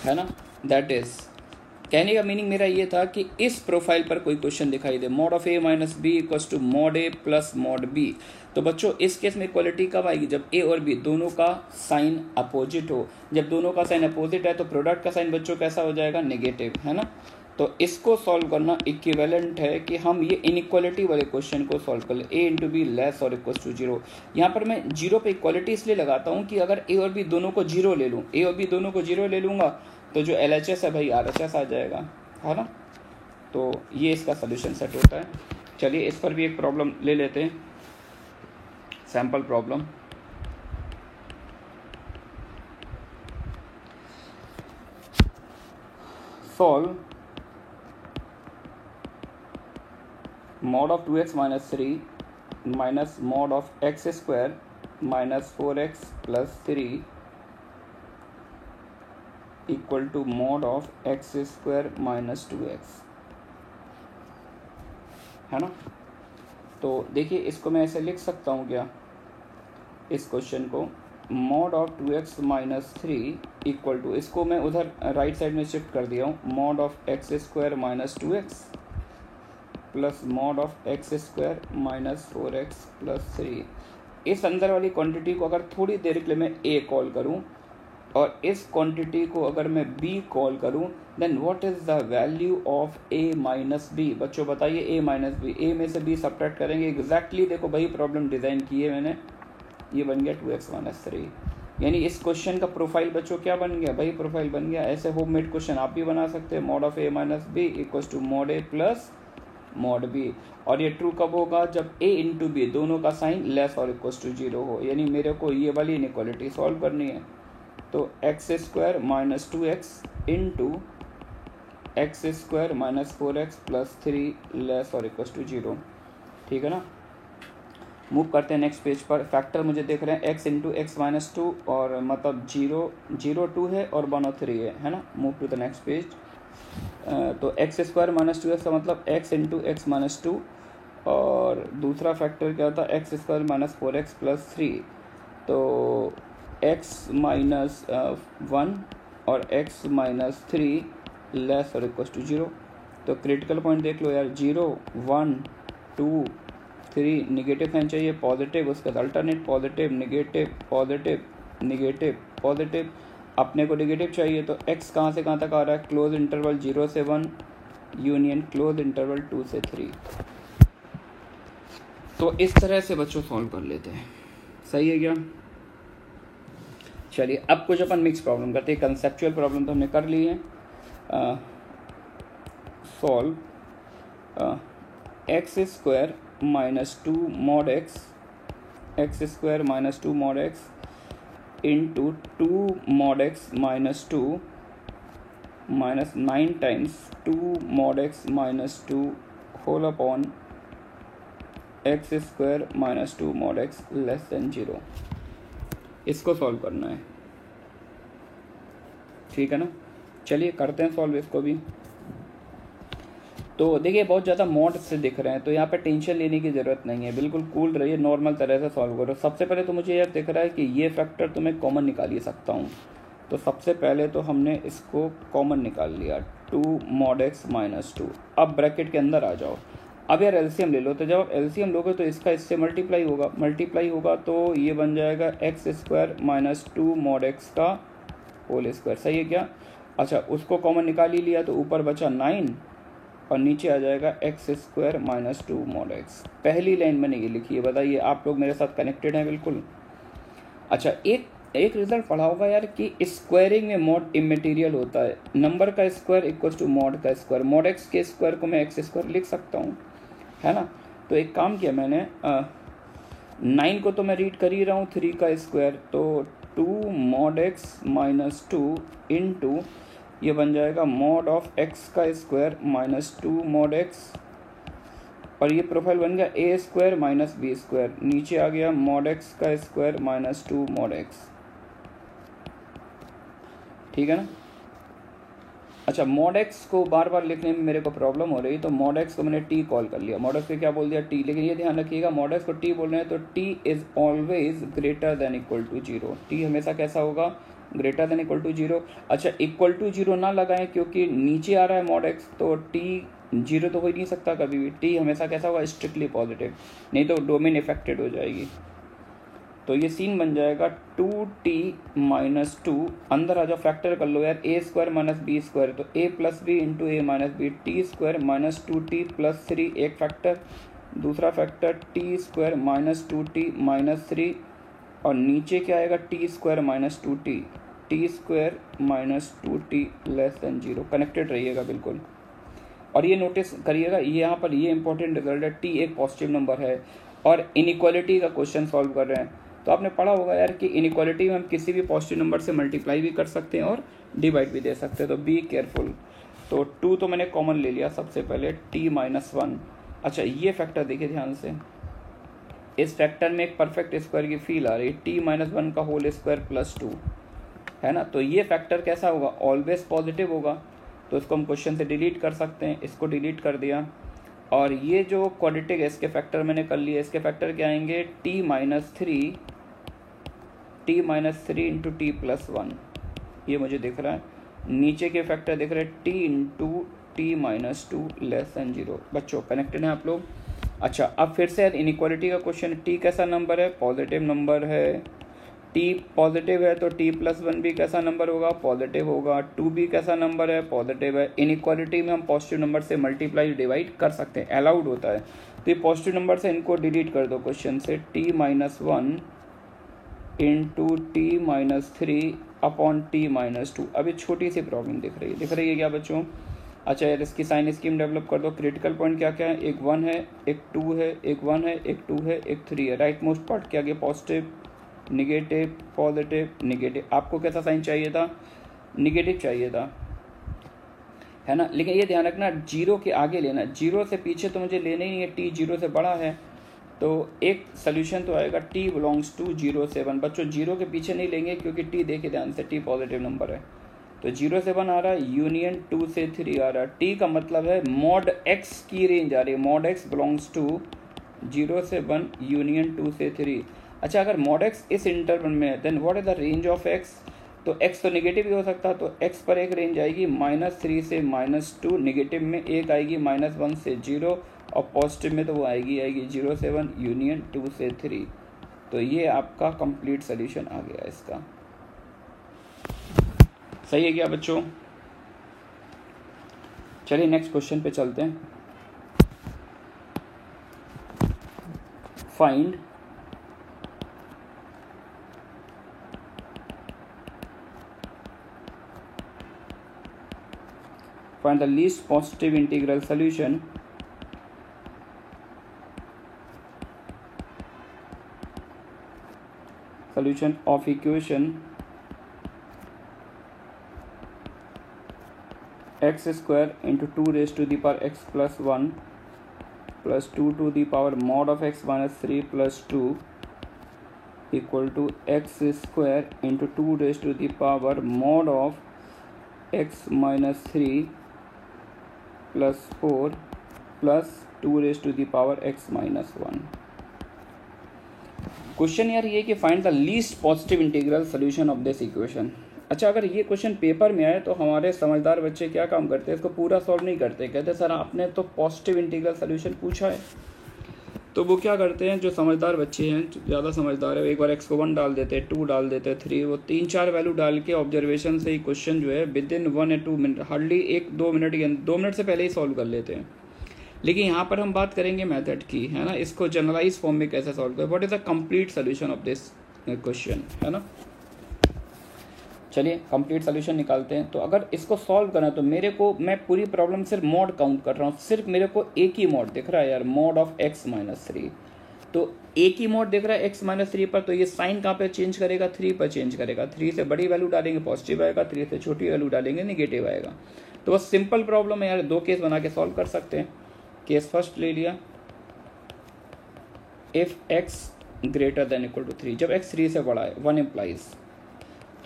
[SPEAKER 1] है ना। दैट इज कहने का मीनिंग मेरा ये था कि इस प्रोफाइल पर कोई क्वेश्चन दिखाई दे, mod of a - b = mod a + mod b। तो बच्चों इस केस में इक्वालिटी कब आएगी, जब ए और बी दोनों का साइन अपोजिट हो। जब दोनों का साइन अपोजिट है तो प्रोडक्ट का साइन बच्चों कैसा हो जाएगा, नेगेटिव, है ना। तो इसको सॉल्व करना इक्विवेलेंट है कि हम ये इनइक्वालिटी वाले क्वेश्चन को सॉल्व कर ले, a × b < <= 0। यहाँ पर मैं 0 पे इक्वालिटी इसलिए लगाता हूँ कि अगर a और b दोनों को 0 ले लूँ, a और b दोनों को 0 ले लूँगा तो जो LHS है भाई RHS आ जाएगा, है ना। तो ये इसका सोल्यूशन सेट होता है। चलिए इस पर भी एक प्रॉब्लम ले लेते हैं, sample problem. Solve mod of 2x - 3 minus mod of x² - 4x + 3 = mod of x² - 2x, है ना। तो देखिए इसको मैं ऐसे लिख सकता हूँ क्या, इस क्वेश्चन को mod of 2x - 3 = इसको मैं उधर राइट साइड में शिफ्ट कर दिया हूँ, mod of x² - 2x plus mod of x² - 4x + 3। इस अंदर वाली क्वांटिटी को अगर थोड़ी देर के लिए मैं a कॉल करूं और इस क्वांटिटी को अगर मैं b कॉल करूं, then what is the value of a - b। बच्चों बताइए a - b, a में से b सब्ट्रैक्ट करेंगे। एग्जैक्टली देखो वही प्रॉब्लम डिज़ाइन की है मैंने, ये बन गया 2x - 3। यानी इस क्वेश्चन का प्रोफाइल बच्चों क्या बन गया, वही प्रोफाइल बन गया। ऐसे होममेड क्वेश्चन आप भी बना सकते हैं, mod of a - b = mod a + mod b। और ये ट्रू कब होगा, जब a × b दोनों का साइन लेस और इक्वल टू 0 हो। यानी मेरे को ये वाली इनइक्वालिटी सॉल्व करनी है। तो x² - 2x × x² - 4x + 3 less और इक्वल टू 0, ठीक है ना। मूव करते हैं नेक्स्ट पेज पर। फैक्टर मुझे देख रहे हैं x × x - 2 और मतलब 0 0 2 है और 1 और 3 है ना। Move to the next page. तो x² - 2x का मतलब x × x - 2 और दूसरा फैक्टर क्या होता है x² - 4x + 3। तो x - 1 और x - 3 लेस और इक्वल टू 0। तो क्रिटिकल पॉइंट देख लो यार, 0 1 2 3 निगेटिव साइन चाहिए, पॉजिटिव, उसके बाद alternate positive negative positive negative positive. अपने को नेगेटिव चाहिए तो x कहाँ से कहाँ तक आ रहा है, क्लोज इंटरवल 0 से 1 यूनियन क्लोज इंटरवल 2 से 3। तो इस तरह से बच्चों सॉल्व कर लेते हैं, सही है क्या। चलिए अब कुछ अपन मिक्स प्रॉब्लम करते हैं। कंसेप्चुअल प्रॉब्लम तो हमने कर ली है। Solve x² - 2 mod x x² - 2 mod x into 2 mod x - 2 minus 9 times 2 mod x - 2 whole upon x² - 2 mod x less than 0। इसको सॉल्व करना है, ठीक है ना। चलिए करते हैं सॉल्व इसको भी। तो देखिए बहुत ज़्यादा मॉड से दिख रहे हैं, तो यहाँ पे टेंशन लेने की ज़रूरत नहीं है, बिल्कुल कूल रहिए, नॉर्मल तरह से सॉल्व करो। सबसे पहले तो मुझे यह दिख रहा है कि ये फैक्टर तो मैं कॉमन निकाल ही सकता हूँ। तो सबसे पहले तो हमने इसको कॉमन निकाल लिया, 2 mod x - 2। अब ब्रैकेट के अंदर आ जाओ। अब यार एलसीएम ले लो। तो जब आप एलसीएम लोगे तो इसका इससे मल्टीप्लाई होगा तो ये बन जाएगा x² - 2 mod x का होल स्क्वायर, सही है क्या। अच्छा उसको कॉमन निकाल ही लिया तो ऊपर बचा 9 और नीचे आ जाएगा x square minus 2 mod x. पहली लाइन मैंने ये लिखी है, बताइए आप लोग मेरे साथ कनेक्टेड हैं बिल्कुल। अच्छा एक रिजल्ट पढ़ा होगा यार कि स्क्वायरिंग में मॉड इमेटीरियल होता है, नंबर का स्क्वायर इक्वल टू मॉड का स्क्वायर, मॉड एक्स के स्क्वायर को मैं एक्स स्क्वायर लिख सकता हूँ, है ना। तो एक काम किया मैंने, 9 को तो मैं रीड कर ही रहा हूँ, 3 का स्क्वायर तो 2 मॉड एक्स माइनस 2 इंटू ये बन जाएगा मॉड ऑफ एक्स का स्क्वायर माइनस 2 मॉड एक्स, और ये प्रोफाइल बन गया ए स्क्वायर माइनस बी स्क्वायर, नीचे आ गया मॉड एक्स का स्क्वायर माइनस 2 मॉड एक्स, ठीक है ना। अच्छा मॉड एक्स को बार बार लिखने में मेरे को प्रॉब्लम हो रही, तो मॉड एक्स को मैंने टी कॉल कर लिया, मॉड एक्स को क्या बोल दिया टी, लेकिन ये ध्यान रखिएगा मॉड एक्स को टी बोल रहे हैं तो t is always greater than equal to 0, t हमेशा कैसा होगा, ग्रेटर देन इक्वल टू 0। अच्छा इक्वल टू 0 ना लगाएं क्योंकि नीचे आ रहा है मॉड एक्स, तो टी 0 तो हो ही नहीं सकता कभी भी, टी हमेशा कैसा होगा, स्ट्रिक्टली पॉजिटिव, नहीं तो डोमेन इफेक्टेड हो जाएगी। तो ये सीन बन जाएगा 2t माइनस 2, अंदर आ जाओ फैक्टर कर लो यार, a square minus b square, तो a plus b into a minus b, t square minus 2t plus 3 एक फैक्टर, दूसरा factor t square minus 2t minus 3, और नीचे क्या आएगा t square minus 2t, t square minus 2t less than 0। Connected रहिएगा बिल्कुल। और ये नोटिस करिएगा यहाँ पर ये इंपॉर्टेंट रिजल्ट है, टी एक पॉजिटिव नंबर है और इनइक्वालिटी का क्वेश्चन सॉल्व कर रहे हैं, तो आपने पढ़ा होगा यार कि इनइक्वालिटी में हम किसी भी पॉजिटिव नंबर से मल्टीप्लाई भी कर सकते हैं और डिवाइड भी दे सकते हैं, तो बी केयरफुल। तो 2 तो मैंने कॉमन ले लिया सबसे पहले, t माइनस 1। अच्छा ये फैक्टर देखिए ध्यान से, इस फैक्टर में एक परफेक्ट स्क्वायर की फील आ रही है, t माइनस 1 का होल स्क्वायर प्लस 2, है ना। तो ये फैक्टर कैसा होगा, ऑलवेज पॉजिटिव होगा, तो इसको हम क्वेश्चन से डिलीट कर सकते हैं, इसको डिलीट कर दिया। और ये जो क्वाड्रेटिक है इसके फैक्टर मैंने कर लिया, इसके फैक्टर क्या आएंगे, t minus 3 into T plus 1, ये मुझे दिख रहा है। नीचे के फैक्टर दिख रहे हैं t into T minus 2 less than 0। बच्चों कनेक्टेड हैं आप लोग। अच्छा अब फिर से इनइक्वालिटी का क्वेश्चन, t कैसा नंबर है, पॉजिटिव नंबर है, t पॉजिटिव है तो t प्लस 1 भी कैसा नंबर होगा, पॉजिटिव होगा, 2 भी कैसा नंबर है, पॉजिटिव है। इनइक्वालिटी में हम पॉजिटिव नंबर से मल्टीप्लाई डिवाइड कर सकते हैं, अलाउड होता है, तो ये पॉजिटिव नंबर से इनको डिलीट कर दो क्वेश्चन से, t minus 1 into T minus 3 upon T minus 2। अभी छोटी सी प्रॉब्लम दिख रही है क्या बच्चों। अच्छा यार इसकी साइन स्कीम डेवलप कर दो, क्रिटिकल पॉइंट क्या क्या है, एक 1 है, एक 2 है, एक 1 है, एक 2 है, एक 3 है। राइट मोस्ट पार्ट क्या गया, पॉजिटिव निगेटिव पॉजिटिव निगेटिव। आपको कैसा साइन चाहिए था, निगेटिव चाहिए था, है ना। लेकिन ये ध्यान रखना 0 के आगे लेना, 0 से पीछे तो मुझे लेना ही नहीं है, t 0 से बड़ा है, तो एक सोल्यूशन तो आएगा t बिलोंग्स टू 0 से 1। बच्चों 0 के पीछे नहीं लेंगे क्योंकि t देखिए ध्यान से, t पॉजिटिव नंबर है, तो 0 से 1 आ रहा है, यूनियन 2 से 3 आ रहा है। t का मतलब है मॉड x की रेंज आ रही है, मॉड x बिलोंग्स टू 0 से 1 यूनियन 2 से 3। अच्छा अगर मॉड x इस इंटरवल में है then what is the range of x, तो x तो नेगेटिव ही हो सकता है, तो x पर एक रेंज आएगी -3 से -2, नेगेटिव में एक आएगी -1 से 0, और पॉजिटिव में तो वो आएगी 0 से 1 यूनियन 2 से 3। तो ये आपका कंप्लीट सोल्यूशन आ गया इसका। सही है क्या बच्चों। चलिए नेक्स्ट क्वेश्चन पे चलते हैं। Find the least positive integral solution of equation x square into 2 raised to the power x plus 1 plus 2 to the power mod of x minus 3 plus 2 equal to x square into 2 raised to the power mod of x minus 3 plus 4 plus 2 raised to the power x minus 1। Question यार ये कि find the least positive integral solution of this equation. अच्छा अगर ये question paper में आए तो हमारे समझदार बच्चे क्या काम करते हैं, इसको पूरा सॉल्व नहीं करते, कहते सर आपने तो पॉजिटिव इंटीग्रल सोल्यूशन पूछा है, तो वो क्या करते हैं, जो समझदार बच्चे हैं, ज़्यादा समझदार है, एक बार x को 1 डाल देते हैं, 2 डाल देते हैं, 3, वो 3-4 वैल्यू डाल के ऑब्जर्वेशन से ही क्वेश्चन जो है विद इन 1 या 2 मिनट, हार्डली 1-2 मिनट के 2 मिनट से पहले ही सॉल्व कर लेते हैं। लेकिन यहाँ पर हम बात करेंगे मेथड की, है ना, इसको जनरलाइज फॉर्म में कैसे सॉल्व करें, what is the complete solution of this question, है ना। चलिए कंप्लीट सोल्यूशन निकालते हैं। तो अगर इसको सॉल्व करना तो मेरे को, मैं पूरी प्रॉब्लम सिर्फ मॉड काउंट कर रहा हूँ, सिर्फ मेरे को एक ही मॉड दिख रहा है यार, मॉड ऑफ x-3। तो एक ही मॉड दिख रहा है x-3 पर, तो ये साइन कहाँ पे चेंज करेगा, 3 पर चेंज करेगा। 3 से बड़ी वैल्यू डालेंगे पॉजिटिव आएगा, 3 से छोटी वैल्यू डालेंगे नेगेटिव आएगा। तो बस सिंपल प्रॉब्लम है यार, 2 केस बना के सॉल्व कर सकते हैं। केस फर्स्ट ले लिया, if x greater than equal to 3, जब x 3 से बड़ा है, 1 इम्प्लाइज,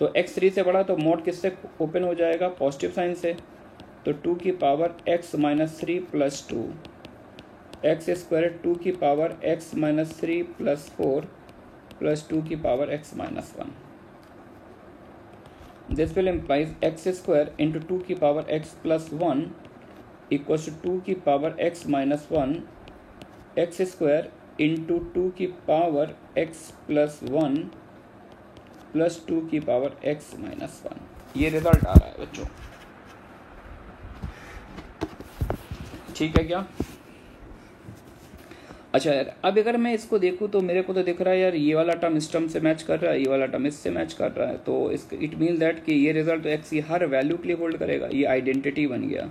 [SPEAKER 1] तो x 3 से बड़ा तो मोड किससे ओपन हो जाएगा, पॉजिटिव साइन से। तो 2 की power x-3 plus 2, x square 2 की पावर x-3 प्लस 4 प्लस 2 की power x-1। This will implies x square into 2 की power x plus 1 equals to 2 की power x-1, x square into 2 की पावर x प्लस 1 प्लस 2 की power x-1। ये result आ रहा है बच्चों, ठीक है क्या। अच्छा यार, अब अगर मैं इसको देखूँ तो मेरे को तो दिख रहा है यार, ये वाला टर्म इस टर्म से मैच कर रहा है, ये वाला टर्म इससे मैच कर रहा है, तो इट मीन दैट कि ये रिजल्ट तो x की हर वैल्यू के लिए होल्ड करेगा। ये आइडेंटिटी बन गया।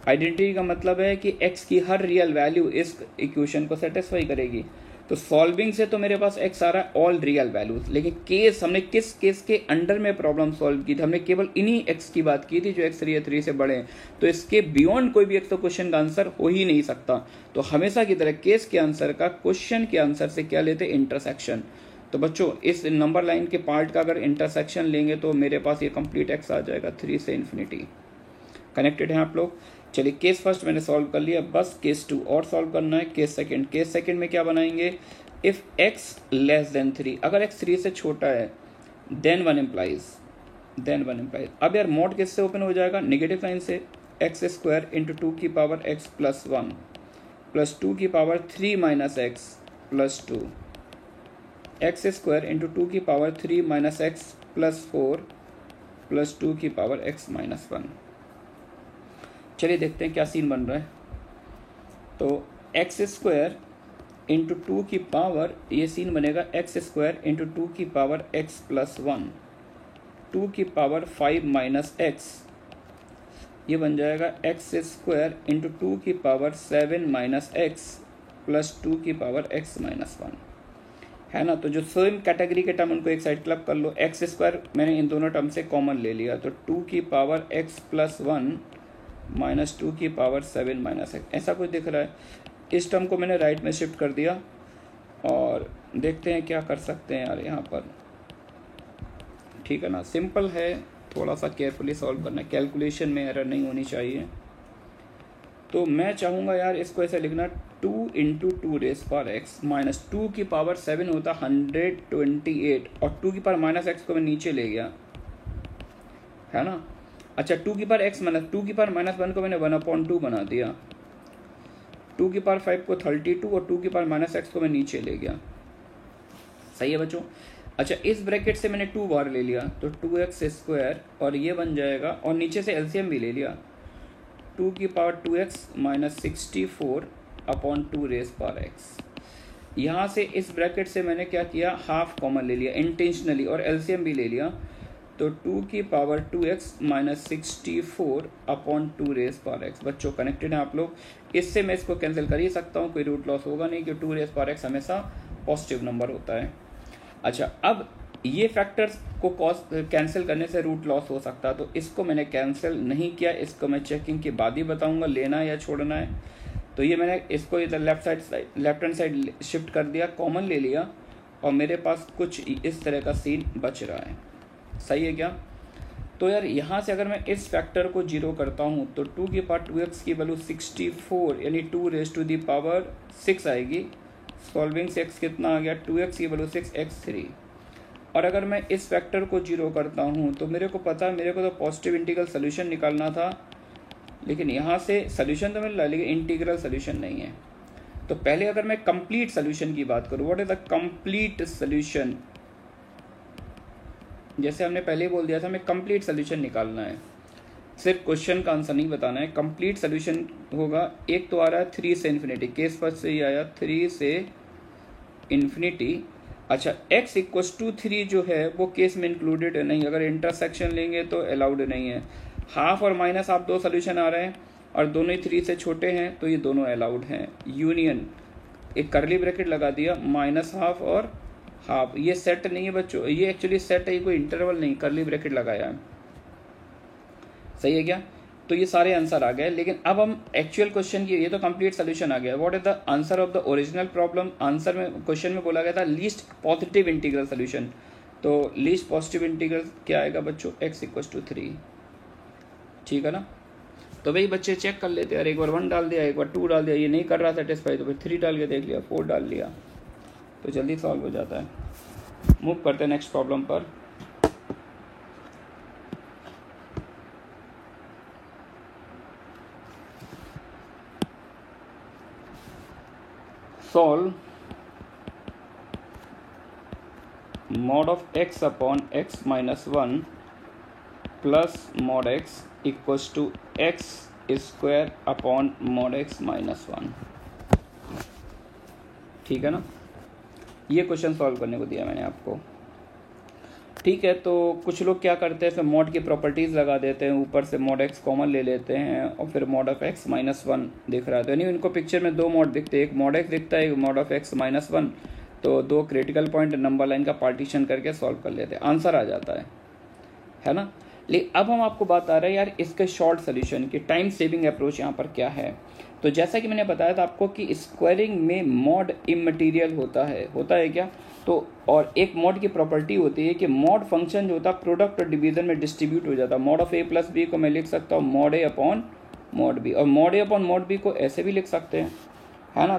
[SPEAKER 1] आइडेंटिटी का मतलब है कि x की हर रियल वैल्यू इस इक्वेशन को सेटिस्फाई करेगी। तो सॉल्विंग से तो मेरे पास x आ रहा है ऑल रियल वैल्यूज, लेकिन केस हमने किस केस के अंडर में प्रॉब्लम सॉल्व की थी, हमने केवल इन्हीं x की बात की थी जो x 3 या 3 से बड़े हैं। तो इसके बियॉन्ड कोई भी x तो क्वेश्चन का आंसर हो ही नहीं सकता। तो हमेशा की तरह केस के आंसर का क्वेश्चन के आंसर से क्या लेते, इंटरसेक्शन। तो बच्चों इस नंबर लाइन के पार्ट का अगर इंटरसेक्शन लेंगे तो मेरे पास ये कंप्लीट x आ जाएगा 3 से इन्फिनिटी। कनेक्टेड हैं आप लोग। चलिए केस फर्स्ट मैंने सॉल्व कर लिया, बस केस 2 और सॉल्व करना है। केस सेकंड में क्या बनाएंगे, इफ x लेस देन 3, अगर x 3 से छोटा है, देन 1 इम्प्लाइज। अब यार मोड किससे ओपन हो जाएगा, नेगेटिव साइन से। x स्क्वायर इंटू 2 की पावर x प्लस 1 प्लस 2 की power 3 minus x plus 2, x square into 2 की power 3 minus x plus 4 plus 2 की पावर x-1। चलिए देखते हैं क्या सीन बन रहा है। तो x स्क्वायर इंटू 2 की पावर, ये सीन बनेगा x स्क्वायर इंटू 2 की पावर x प्लस 1, 2 की पावर 5 माइनस x, ये बन जाएगा x स्क्वायर इंटू 2 की पावर 7 माइनस x प्लस 2 की पावर x-1, है ना। तो जो सेम कैटेगरी के टर्म उनको एक साइड क्लब कर लो। x स्क्वायर मैंने इन दोनों टर्म से कॉमन ले लिया, तो 2 की पावर x प्लस 1 माइनस 2 की पावर 7 माइनस x, ऐसा कुछ दिख रहा है। इस टर्म को मैंने राइट में शिफ्ट कर दिया और देखते हैं क्या कर सकते हैं यार यहाँ पर, ठीक है ना। सिंपल है, थोड़ा सा केयरफुली सॉल्व करना है, कैलकुलेशन में एरर नहीं होनी चाहिए। तो मैं चाहूँगा यार इसको ऐसे लिखना, 2 into 2 raise power x minus 2 की पावर 7 होता 128, और 2 की पावर माइनस x को मैं नीचे ले गया, है ना। अच्छा 2 की पावर x माइनस 2 की पावर माइनस 1 को मैंने 1/2 बना दिया, 2 की पावर 5 को 32 और 2 की पावर माइनस x को मैं नीचे ले गया। सही है बच्चों। अच्छा इस ब्रैकेट से मैंने 2 बार ले लिया, तो 2x स्क्वायर, और ये बन जाएगा, और नीचे से एलसीएम भी ले लिया, 2 की power 2x minus 64 upon 2 raise power x। यहाँ से इस ब्रैकेट से मैंने क्या किया, हाफ कॉमन ले लिया इंटेंशनली, और एलसीएम भी ले लिया, तो 2 की power 2x minus 64 upon 2 raise power x। बच्चों कनेक्टेड हैं आप लोग, इससे मैं इसको कैंसिल कर ही सकता हूँ, कोई रूट लॉस होगा नहीं, क्योंकि 2 रेस पावर x हमेशा पॉजिटिव नंबर होता है। अच्छा अब ये फैक्टर्स को कैंसिल करने से रूट लॉस हो सकता है, तो इसको मैंने कैंसिल नहीं किया, इसको मैं चेकिंग के बाद ही बताऊँगा लेना है या छोड़ना है। तो ये मैंने इसको इधर लेफ्ट हैंड साइड शिफ्ट कर दिया, कॉमन ले लिया, और मेरे पास कुछ इस तरह का सीन बच रहा है। सही है क्या। तो यार यहाँ से अगर मैं इस फैक्टर को 0 करता हूँ तो 2 की पावर 2x की वैल्यू 64 यानी 2 रेज टू दी पावर 6 आएगी। सॉल्विंग से x कितना आ गया, 2x की वैल्यू 6x3। और अगर मैं इस फैक्टर को 0 करता हूँ तो मेरे को पता, मेरे को तो पॉजिटिव इंटीग्रल सोल्यूशन निकालना था, लेकिन यहाँ से सोल्यूशन तो मिल रहा है लेकिन इंटीग्रल सोल्यूशन नहीं है। तो पहले अगर मैं कंप्लीट सोल्यूशन की बात करूँ, what is the complete solution, जैसे हमने पहले बोल दिया था हमें कंप्लीट सोल्यूशन निकालना है, सिर्फ क्वेश्चन का आंसर नहीं बताना है। कंप्लीट सोल्यूशन होगा, एक तो आ रहा है 3 से इन्फिनिटी, केस फर्स्ट से ही आया 3 से इन्फिनिटी। अच्छा x इक्वस टू 3 जो है वो केस में इंक्लूडेड है नहीं, अगर इंटरसेक्शन लेंगे तो अलाउड नहीं है। हाफ और माइनस आप दो सोल्यूशन आ रहे हैं और दोनों ही 3 से छोटे हैं तो ये दोनों अलाउड हैं। यूनियन, एक करली ब्रैकेट लगा दिया, माइनस हाफ और हाफ, ये सेट नहीं है बच्चों, ये एक्चुअली सेट है, ये कोई इंटरवल नहीं, करली ब्रैकेट लगाया है, सही है क्या। तो ये सारे आंसर आ गए, लेकिन अब हम एक्चुअल क्वेश्चन की, ये तो कंप्लीट सोल्यूशन आ गया। What is the answer of the original problem, answer में क्वेश्चन में बोला गया था लीस्ट पॉजिटिव इंटीग्रल सोल्यूशन, तो लीस्ट पॉजिटिव इंटीग्रल क्या आएगा बच्चों, x इक्वस टू 3, ठीक है ना। तो भाई बच्चे चेक कर लेते हैं, एक बार 1 डाल दिया, एक बार 2 डाल दिया, ये नहीं कर रहा सेटिस्फाई तो फिर 3 डाल के देख लिया, 4 डाल लिया, तो जल्दी सॉल्व हो जाता है। मूव करते हैं नेक्स्ट प्रॉब्लम पर। Solve mod of x upon x minus 1 plus mod x equals to x square upon mod x minus 1, ठीक है ना। ये क्वेश्चन सॉल्व करने को दिया मैंने आपको, ठीक है। तो कुछ लोग क्या करते हैं, फिर मॉड की प्रॉपर्टीज़ लगा देते हैं, ऊपर से मॉड एक्स कॉमन ले लेते हैं और फिर मॉड ऑफ एक्स माइनस 1 दिख रहा है, तो यानी उनको पिक्चर में 2 मॉड दिखते हैं, एक मॉड एक्स दिखता है, एक मॉड ऑफ एक्स माइनस 1, तो 2 क्रिटिकल पॉइंट नंबर लाइन का पार्टीशन करके सॉल्व कर लेते हैं, आंसर आ जाता है ना। लेकिन अब हम आपको बात आ रहा है यार इसके शॉर्ट सोल्यूशन की, टाइम सेविंग अप्रोच यहाँ पर क्या है। तो जैसा कि मैंने बताया था आपको कि स्क्वायरिंग में मॉड इमटेरियल होता है क्या, तो और एक मॉड की प्रॉपर्टी होती है कि मॉड फंक्शन जो होता है प्रोडक्ट और डिवीजन में डिस्ट्रीब्यूट हो जाता है। Mod of a plus b को मैं लिख सकता हूँ mod a upon mod b, और mod a upon mod b को ऐसे भी लिख सकते हैं, है ना।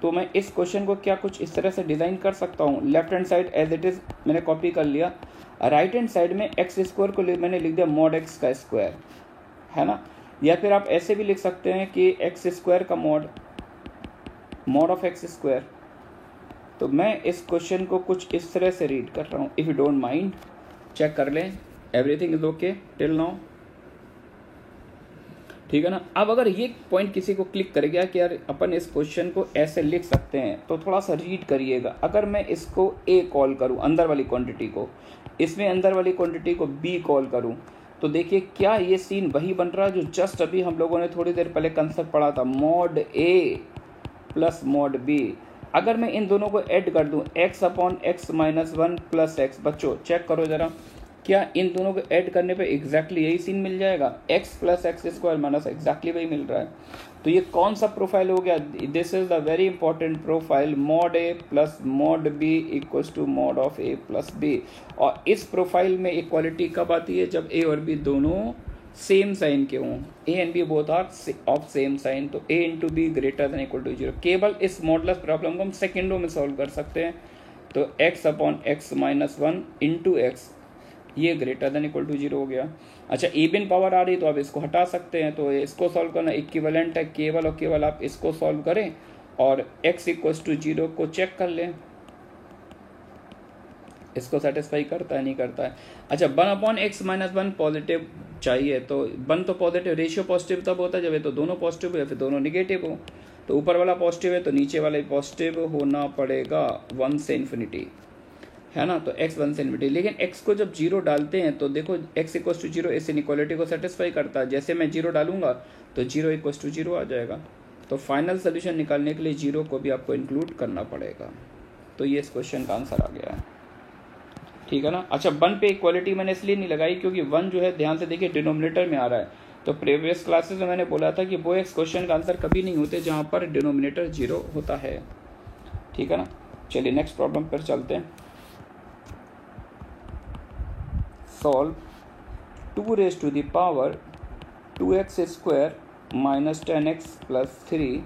[SPEAKER 1] तो मैं इस क्वेश्चन को क्या कुछ इस तरह से डिज़ाइन कर सकता हूँ, left hand side as it is मैंने कॉपी कर लिया, राइट हैंड साइड में एक्स स्क्वायर को मैंने लिख दिया मॉड एक्स का स्क्वायर, है ना। या फिर आप ऐसे भी लिख सकते हैं कि एक्स स्क्वायर का मॉड ऑफ एक्स स्क्वायर। तो मैं इस क्वेश्चन को कुछ इस तरह से रीड कर रहा हूँ, if you don't mind check कर लें, everything is okay till now, ठीक है ना। अब अगर ये पॉइंट किसी को क्लिक कर गया कि यार अपन इस क्वेश्चन को ऐसे लिख सकते हैं, तो थोड़ा सा रीड करिएगा। अगर मैं इसको ए कॉल करूँ, अंदर वाली क्वांटिटी को, इसमें अंदर वाली क्वांटिटी को बी कॉल करूँ, तो देखिए क्या ये सीन वही बन रहा है जो जस्ट अभी हम लोगों ने थोड़ी देर पहले कंसेप्ट पढ़ा था, मॉड ए प्लस मॉड बी। अगर मैं इन दोनों को ऐड कर दूं, x upon x minus 1 plus x, बच्चों चेक करो जरा, क्या इन दोनों को ऐड करने पे एग्जैक्टली यही सीन मिल जाएगा, x plus x square minus exactly वही मिल रहा है। तो ये कौन सा प्रोफाइल हो गया, this is the very important profile, mod A plus mod b equals to mod of a plus b. और इस प्रोफाइल में इक्वालिटी कब आती है, जब ए और बी दोनों सेम साइन के हों, A and B both are of same sign, तो A into B greater than equal to 0। केवल इस मॉडुलस प्रॉब्लम को हम सेकेंडों में सॉल्व कर सकते हैं, तो x upon x minus 1 into x, ये ग्रेटर देन इक्वल टू 0 हो गया। अच्छा इवन पावर आ रही तो आप इसको हटा सकते हैं, तो इसको सॉल्व करना इक्विवेलेंट है, केवल और केवल आप इसको सॉल्व करें और x इक्वल्स टू 0 को चेक कर लें, इसको सेटिस्फाई करता है नहीं करता है। अच्छा 1 अपॉन एक्स माइनस 1 पॉजिटिव चाहिए, तो 1 तो पॉजिटिव, रेशियो पॉजिटिव तब होता है जब ये तो दोनों पॉजिटिव हो या फिर दोनों निगेटिव हो, तो ऊपर वाला पॉजिटिव है तो नीचे वाला भी पॉजिटिव होना पड़ेगा 1 से इन्फिनिटी, है ना। तो x 1 से इन्फिनिटी, लेकिन x को जब 0 डालते हैं तो देखो x इक्वल्स टू 0 इस इनइक्वालिटी को सेटिस्फाई करता है, जैसे मैं 0 डालूंगा तो 0 इक्वल्स टू 0 आ जाएगा। तो फाइनल सोल्यूशन निकालने के लिए 0 को भी आपको इंक्लूड करना पड़ेगा, तो ये इस क्वेश्चन का आंसर आ गया है, ठीक है ना। अच्छा 1 पे इक्वालिटी मैंने इसलिए नहीं लगाई क्योंकि 1 जो है ध्यान से देखिए डिनोमिनेटर में आ रहा है, तो प्रीवियस क्लासेस में मैंने बोला था कि वो इस क्वेश्चन का आंसर कभी नहीं होते जहाँ पर डिनोमिनेटर 0 होता है, ठीक है ना। चलिए नेक्स्ट प्रॉब्लम पर चलते हैं। Solve 2 raise to the power 2x square minus 10x plus 3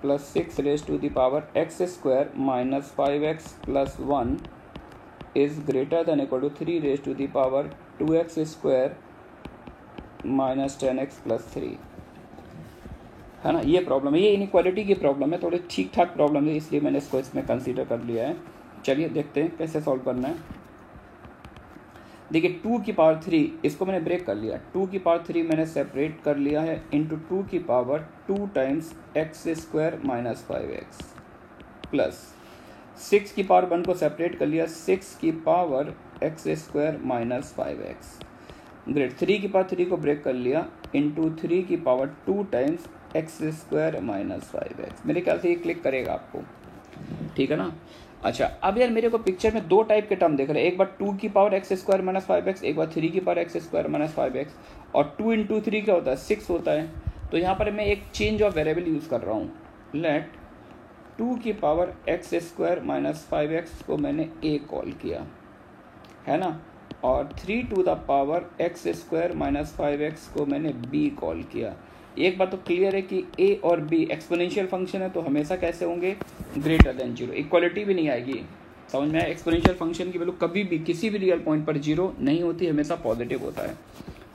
[SPEAKER 1] plus 6 raise to the power x square minus 5x plus 1 is greater than equal to 3 raised to the power 2x square minus 10x plus 3। है ना। ये problem है, ये inequality की problem है, थोड़ी ठीक ठाक प्रॉब्लम है, इसलिए मैंने इसको इसमें कंसीडर कर लिया है। चलिए देखते हैं कैसे सॉल्व करना है। देखिए 2 की पावर 3 इसको मैंने ब्रेक कर लिया, 2 की पावर 3 मैंने सेपरेट कर लिया है इंटू 2 की power 2 times x square minus 5x plus 6 की पावर 1 को सेपरेट कर लिया, 6 की power x square minus 5x great 3 की पावर 3 को ब्रेक कर लिया इंटू 3 की power 2 times x square minus 5x। मेरे ख्याल से ये क्लिक करेगा आपको, ठीक है ना। अच्छा अब यार मेरे को पिक्चर में दो टाइप के टर्म देख रहे हैं, एक बार 2 की power x square minus 5x, एक बार 3 की power x square minus 5x। और 2 इंटू 3 क्या होता है, 6 होता है। तो यहाँ पर मैं एक चेंज ऑफ वेरिएबल यूज़ कर रहा हूँ। लेट 2 की power x square minus 5x को मैंने a कॉल किया, है ना, और 3 to the power x square minus 5x को मैंने b कॉल किया। एक बात तो क्लियर है कि a और b एक्सपोनेंशियल फंक्शन है, तो हमेशा कैसे होंगे, ग्रेटर देन 0। इक्वालिटी भी नहीं आएगी, समझ में आया। एक्सपोनेंशियल फंक्शन की वैल्यू कभी भी किसी भी रियल पॉइंट पर 0 नहीं होती, हमेशा पॉजिटिव होता है।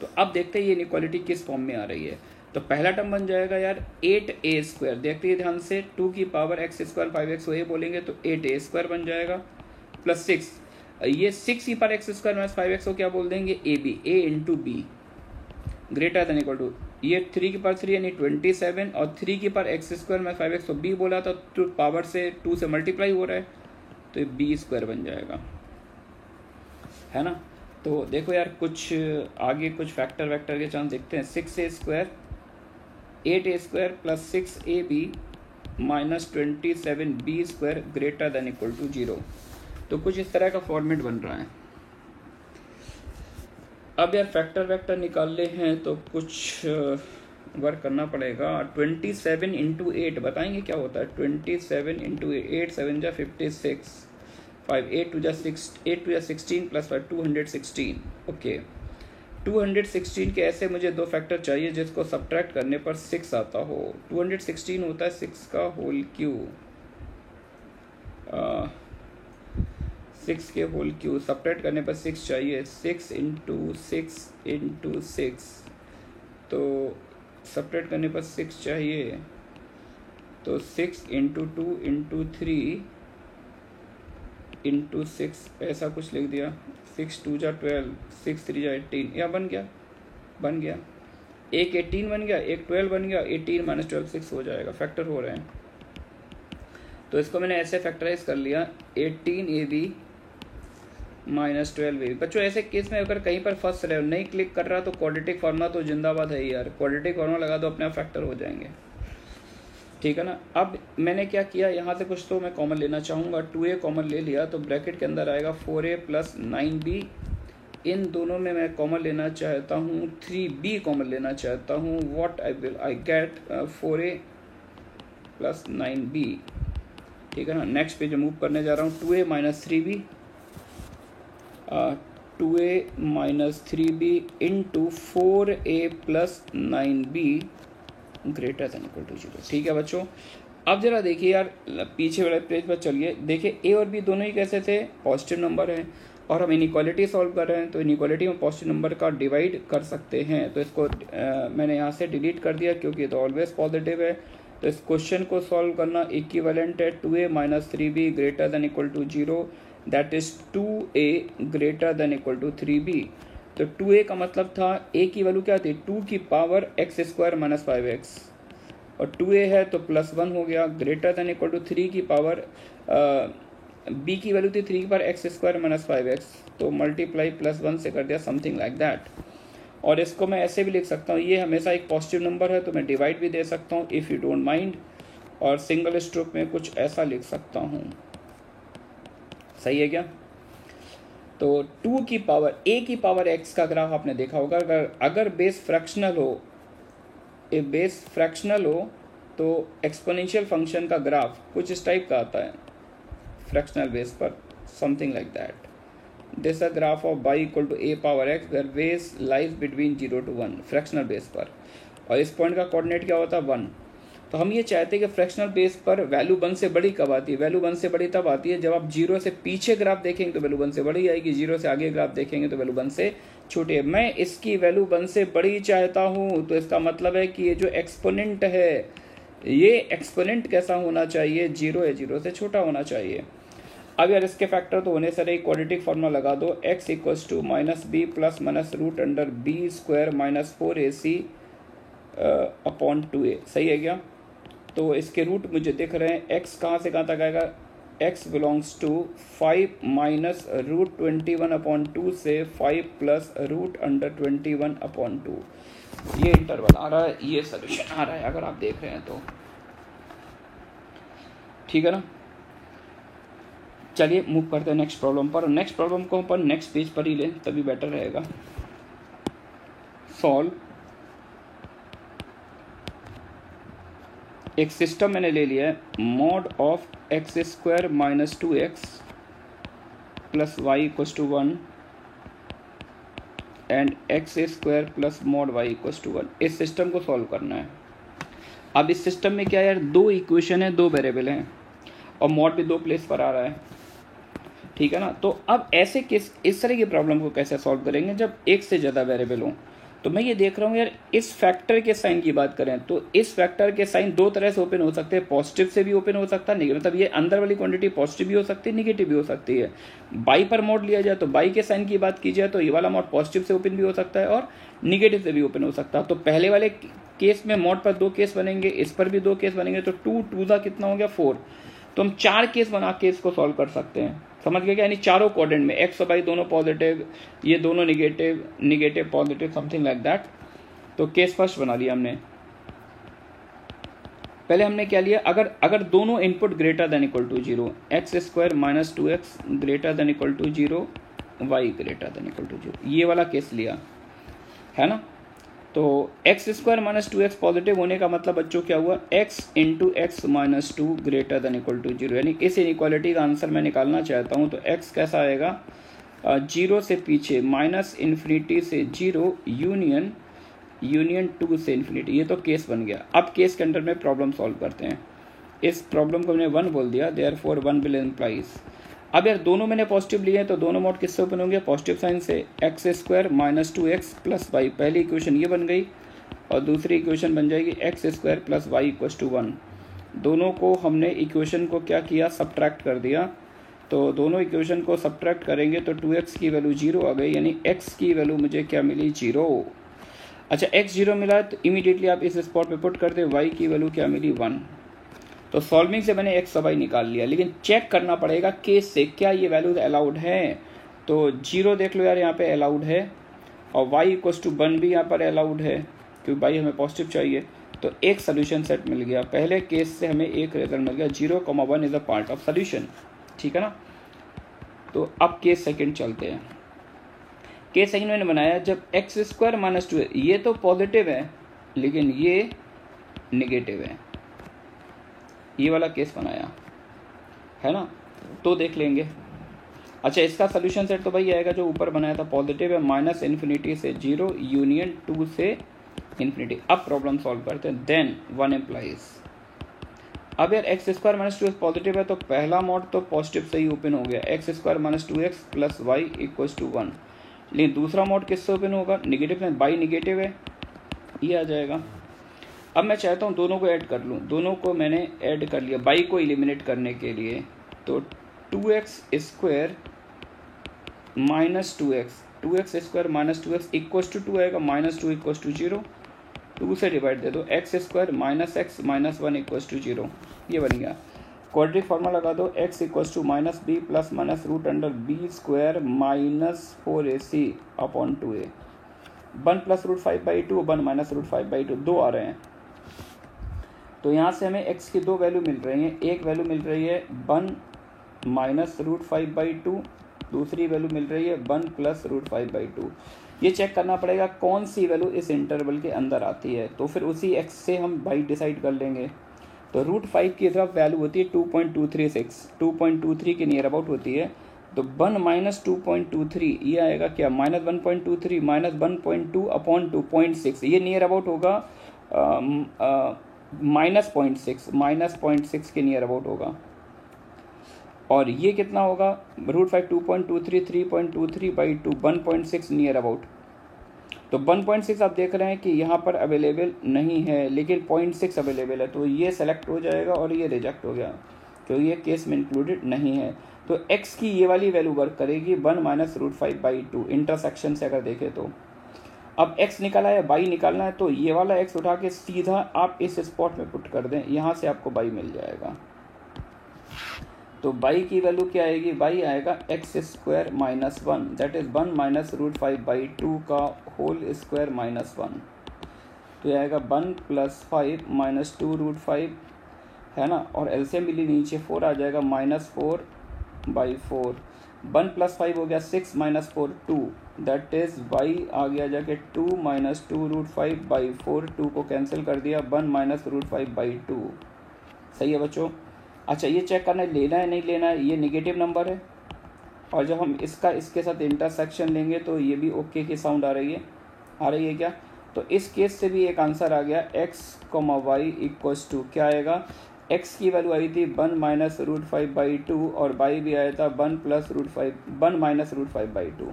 [SPEAKER 1] तो अब देखते हैं ये इनइक्वालिटी किस फॉर्म में आ रही है। तो पहला टर्म बन जाएगा यार 8a स्क्वायर, देखते हैं ध्यान से, 2 की पावर एक्स स्क्वायर 5x ये बोलेंगे तो 8a स्क्वायर बन जाएगा प्लस 6, ये 6 की power x square minus 5x को क्या बोल देंगे, a into B greater than equal to, ये 3 की पावर 3 यानी 27 और 3 की पावर एक्स स्क्वायर में 5x तो b बोला था, तो पावर से 2 से मल्टीप्लाई हो रहा है तो ये b स्क्वायर बन जाएगा, है ना। तो देखो यार कुछ आगे कुछ फैक्टर वैक्टर के चांस देखते हैं। 6a square 8a square plus 6ab minus 27b square greater than equal to 0। तो कुछ इस तरह का फॉर्मेट बन रहा है। अब यार फैक्टर वैक्टर निकालने हैं तो कुछ वर्क करना पड़ेगा। 27 इंटू 8 बताएंगे क्या होता है, 27 इंटू 8 7 जा 56, 5 8 टू जा 16 प्लस 5 216। ओके 216 के ऐसे मुझे दो फैक्टर चाहिए जिसको सब्ट्रैक्ट करने पर 6 आता हो। 216 होता है 6 का होल क्यूब, 6 के होल क्यूब सब्ट्रैक्ट करने पर 6 चाहिए। 6 इंटू 6 तो सब्ट्रैक्ट करने पर 6 चाहिए, तो 6 इंटू 2 इंटू 3 इंटू 6 ऐसा कुछ लिख दिया। 6 2 जा 12, 6 3 जा 18, या बन गया। एक 18 बन गया, एक 12 बन गया, 18 माइनस 12 6 हो जाएगा, फैक्टर हो रहे हैं। तो इसको मैंने ऐसे फैक्टराइज कर लिया, 18ab माइनस 12ab। बच्चों ऐसे केस में अगर कहीं पर फंस रहे हो, नहीं क्लिक कर रहा, तो क्वाड्रेटिक फार्मूला तो जिंदाबाद है यार, क्वाड्रेटिक फार्मूला लगा दो, अपने आप फैक्टर हो जाएंगे, ठीक है ना। अब मैंने क्या किया, यहाँ से कुछ तो मैं कॉमन लेना चाहूँगा, 2a कॉमन ले लिया तो ब्रैकेट के अंदर आएगा 4a प्लस 9b। इन दोनों में मैं कॉमन लेना चाहता हूँ, 3b कॉमन लेना चाहता हूँ। What I get 4a plus 9b, ठीक है ना। नेक्स्ट पेज मूव करने जा रहा हूँ, 2a minus 3b, 2a minus 3b into 4a plus 9b greater than equal to 0, ठीक है बच्चों। अब जरा देखिए यार पीछे वाले पेज पर चलिए, देखिए a और b दोनों ही कैसे थे, पॉजिटिव नंबर है, और हम इनइक्वालिटी सॉल्व कर रहे हैं, तो इनइक्वालिटी में पॉजिटिव नंबर का डिवाइड कर सकते हैं। तो इसको मैंने यहाँ से डिलीट कर दिया क्योंकि तो ऑलवेज पॉजिटिव है। तो इस क्वेश्चन को सॉल्व करना इक्विवेलेंट है 2a minus 3b greater than equal to 0, that is 2a greater than equal to 3b। तो 2a का मतलब था, a की वैल्यू क्या थी, 2 की power x square minus 5x, और 2a है तो प्लस 1 हो गया, ग्रेटर देन इक्वल टू 3 की पावर b की वैल्यू थी 3 की power x square minus 5x, तो मल्टीप्लाई प्लस 1 से कर दिया, समथिंग लाइक दैट। और इसको मैं ऐसे भी लिख सकता हूँ, ये हमेशा एक पॉजिटिव नंबर है तो मैं डिवाइड भी दे सकता हूँ इफ़ यू डोंट माइंड, और सिंगल स्ट्रोक में कुछ ऐसा लिख सकता हूँ, सही है क्या। तो 2 की पावर a की पावर x का ग्राफ आपने देखा होगा, अगर बेस फ्रैक्शनल हो, बेस फ्रैक्शनल हो तो एक्सपोनेंशियल फंक्शन का ग्राफ कुछ इस टाइप का आता है फ्रैक्शनल बेस पर, something like that. This a graph of y equal to a power x where base lies between 0 to 1 fractional base पर, और इस पॉइंट का कोऑर्डिनेट क्या होता है 1। तो हम ये चाहते हैं कि फ्रैक्शनल बेस पर वैल्यू 1 से बड़ी कब आती है? वैल्यू 1 से बड़ी तब आती है जब आप 0 से पीछे ग्राफ देखेंगे तो वैल्यू 1 से बड़ी आएगी, 0 से आगे ग्राफ देखेंगे तो वैल्यू 1 से छोटी है। मैं इसकी वैल्यू 1 से बड़ी चाहता हूँ, तो इसका मतलब है कि ये जो एक्सपोनेंट है, ये एक्सपोनेंट कैसा होना चाहिए? 0 है, 0 से छोटा होना चाहिए। अब यार इसके फैक्टर तो होने सारे क्वाड्रेटिक फॉर्मूला लगा दो, x equals to -b plus minus root under b square minus 4ac upon 2a। सही है क्या? तो इसके रूट मुझे दिख रहे हैं, x कहाँ से कहाँ तक आएगा? x belongs to 5 minus root 21 upon 2 से 5 प्लस रूट अंडर 21 अपॉन 2। ये इंटरवल आ रहा है, ये सोल्यूशन आ रहा है अगर आप देख रहे हैं तो। ठीक है ना? चलिए मूव करते हैं नेक्स्ट प्रॉब्लम पर। नेक्स्ट प्रॉब्लम को अपन नेक्स्ट पेज पर ही लें तभी बेटर रहेगा। सॉल्व। एक सिस्टम मैंने ले लिया है, mod of x square minus 2x plus y equals to 1 and x square plus mod y equals to 1। इस सिस्टम को सॉल्व करना है। अब इस सिस्टम में क्या है यार, 2 इक्वेशन है, 2 वेरिएबल हैं और मॉड भी 2 प्लेस पर आ रहा है। ठीक है ना? तो अब ऐसे केस, इस तरह की प्रॉब्लम को कैसे सॉल्व करेंगे जब एक से ज़्यादा वेरिएबल हों? तो मैं ये देख रहा हूँ यार, इस फैक्टर के साइन की बात करें तो इस फैक्टर के साइन 2 तरह से ओपन हो सकते हैं। पॉजिटिव से भी ओपन हो सकता है, नेगेटिव, मतलब ये अंदर वाली क्वांटिटी पॉजिटिव भी हो सकती है, नेगेटिव भी हो सकती है। बाई पर मोड लिया जाए तो बाई के साइन की बात की जाए तो ये वाला मोड पॉजिटिव से ओपन भी हो सकता है और निगेटिव से भी ओपन हो सकता है। तो पहले वाले केस में मोड पर 2 केस बनेंगे, इस पर भी 2 केस बनेंगे, तो 2 का कितना हो गया? 4। तो हम 4 केस बना के इसको सॉल्व कर सकते हैं। समझ गए क्या? यानी चारों क्वाड्रेंट में एक्स और वाई दोनों पॉजिटिव, ये दोनों negative, negative positive, something like that. तो केस फर्स्ट बना लिया हमने। पहले हमने क्या लिया, अगर दोनों input greater than equal to 0, x square minus 2x greater than equal to 0, y greater than equal to 0, ये वाला केस लिया है ना। तो x square minus 2x positive होने का मतलब बच्चों क्या हुआ? x into x minus 2 greater than equal to 0। यानी इस इनइक्वालिटी का आंसर मैं निकालना चाहता हूँ तो x कैसा आएगा? 0 से पीछे माइनस इन्फिनिटी से 0 यूनियन 2 से इन्फिनिटी। ये तो केस बन गया। अब केस के अंडर में प्रॉब्लम सॉल्व करते हैं। इस प्रॉब्लम को मैंने 1 बोल दिया, देयरफॉर 1 विल इम्प्लाइज। अब यार दोनों मैंने पॉजिटिव लिए हैं तो दोनों मोड किससे ओपन होंगे? पॉजिटिव साइन से। X square minus 2x plus y, पहली इक्वेशन ये बन गई और दूसरी इक्वेशन बन जाएगी x square plus y equals to 1। दोनों को हमने इक्वेशन को क्या किया? सब्ट्रैक्ट कर दिया। तो दोनों इक्वेशन को सब्ट्रैक्ट करेंगे तो 2x की वैल्यू 0 आ गई, यानी x की वैल्यू मुझे क्या मिली? 0। अच्छा, x 0 मिला तो इमीडिएटली आप इस स्पॉट पे पुट कर दे, y की वैल्यू क्या मिली? 1। तो सॉल्विंग से मैंने x और y निकाल लिया, लेकिन चेक करना पड़ेगा केस से क्या ये वैल्यूज अलाउड है। तो 0 देख लो यार यहाँ पे अलाउड है और y इक्वल्स टू 1 भी यहाँ पर अलाउड है क्योंकि y हमें पॉजिटिव चाहिए। तो एक सोल्यूशन सेट मिल गया। पहले केस से हमें एक रिजल्ट मिल गया, 0,1 is a part of solution. ठीक है ना? तो अब केस सेकंड चलते हैं। केस सेकंड मैंने बनाया जब एक्स स्क्वायर माइनस 2 है, ये तो पॉजिटिव है लेकिन ये निगेटिव है, ये वाला केस बनाया है ना। तो देख लेंगे। अच्छा, इसका सोल्यूशन सेट तो भाई आएगा जो ऊपर बनाया था, पॉजिटिव है, माइनस इन्फिनिटी से 0 यूनियन 2 से इन्फिनिटी। अब प्रॉब्लम सॉल्व करते हैं। Then 1 implies. अब यार x square minus 2x positive है तो पहला मॉड तो पॉजिटिव से ही ओपन हो गया, x square minus 2x plus y equals to 1। लेकिन दूसरा मॉड किससे ओपन होगा? निगेटिव में, बाई निगेटिव है, ये आ जाएगा। अब मैं चाहता हूँ दोनों को ऐड कर लूँ, दोनों को मैंने ऐड कर लिया बाई को एलिमिनेट करने के लिए। तो 2x square minus 2x square minus 2x equals to 2 आएगा, माइनस 2 इक्वल्स टू 0, 2 से डिवाइड दे दो, x square minus x minus 1 equals to 0, ये बन गया। क्वाड्रेटिक फार्मूला लगा दो, x equals to minus b plus minus root under b square minus 4ac upon 2a। 1 plus root 5/2, 1 minus root 5/2, 2 आ रहे हैं। तो यहाँ से हमें x की 2 वैल्यू मिल रही हैं। एक वैल्यू मिल रही है 1 माइनस रूट 5/2, दूसरी वैल्यू मिल रही है 1 प्लस रूट 5/2। ये चेक करना पड़ेगा कौन सी वैल्यू इस इंटरवल के अंदर आती है, तो फिर उसी x से हम बाई डिसाइड कर लेंगे। तो रूट 5 की तरफ वैल्यू होती है 2.236, 2.23 के नियर अबाउट होती है। तो 1 माइनस 2.23 ये आएगा क्या? माइनस 1.23 माइनस 1.2 अपॉन 2.6, ये नियर अबाउट होगा -0.6 के नियर अबाउट होगा। और ये कितना होगा, √5 2.23 3.23/2 1.6 नियर अबाउट। तो 1.6 आप देख रहे हैं कि यहाँ पर अवेलेबल नहीं है, लेकिन 0.6 अवेलेबल है, तो ये सेलेक्ट हो जाएगा और ये रिजेक्ट हो गया क्योंकि ये केस में इंक्लूडेड नहीं है। तो x की ये वाली वैल्यू वर्क करेगी 1 - √5/2 इंटरसेक्शन से अगर देखें तो। अब x निकाला है, y निकालना है, तो ये वाला x उठा के सीधा आप इस स्पॉट में पुट कर दें, यहाँ से आपको y मिल जाएगा। तो y की वैल्यू क्या आएगी, y आएगा x² - 1 दैट इज 1 - √5/2 का होल स्क्वायर -1। तो ये आएगा 1 + 5 - 2√5 है ना, और एलसीएम मिली नीचे 4 आ जाएगा -4/4। 1 + 5 हो गया 6 - 4 2 दैट इज y आ गया जाके 2 - 2√5/4। 2 को कैंसिल कर दिया, 1 - √5/2। सही है बच्चों। अच्छा ये चेक करना है लेना है नहीं लेना है, ये नेगेटिव नंबर है, और जब हम इसका इसके साथ इंटरसेक्शन लेंगे तो ये भी ओके की साउंड आ रही है क्या। तो इस केस से भी एक आंसर आ गया x, y = क्या आएगा, x की वैल्यू आई थी 1 - √5/2 और y भी आया था 1 + √5/2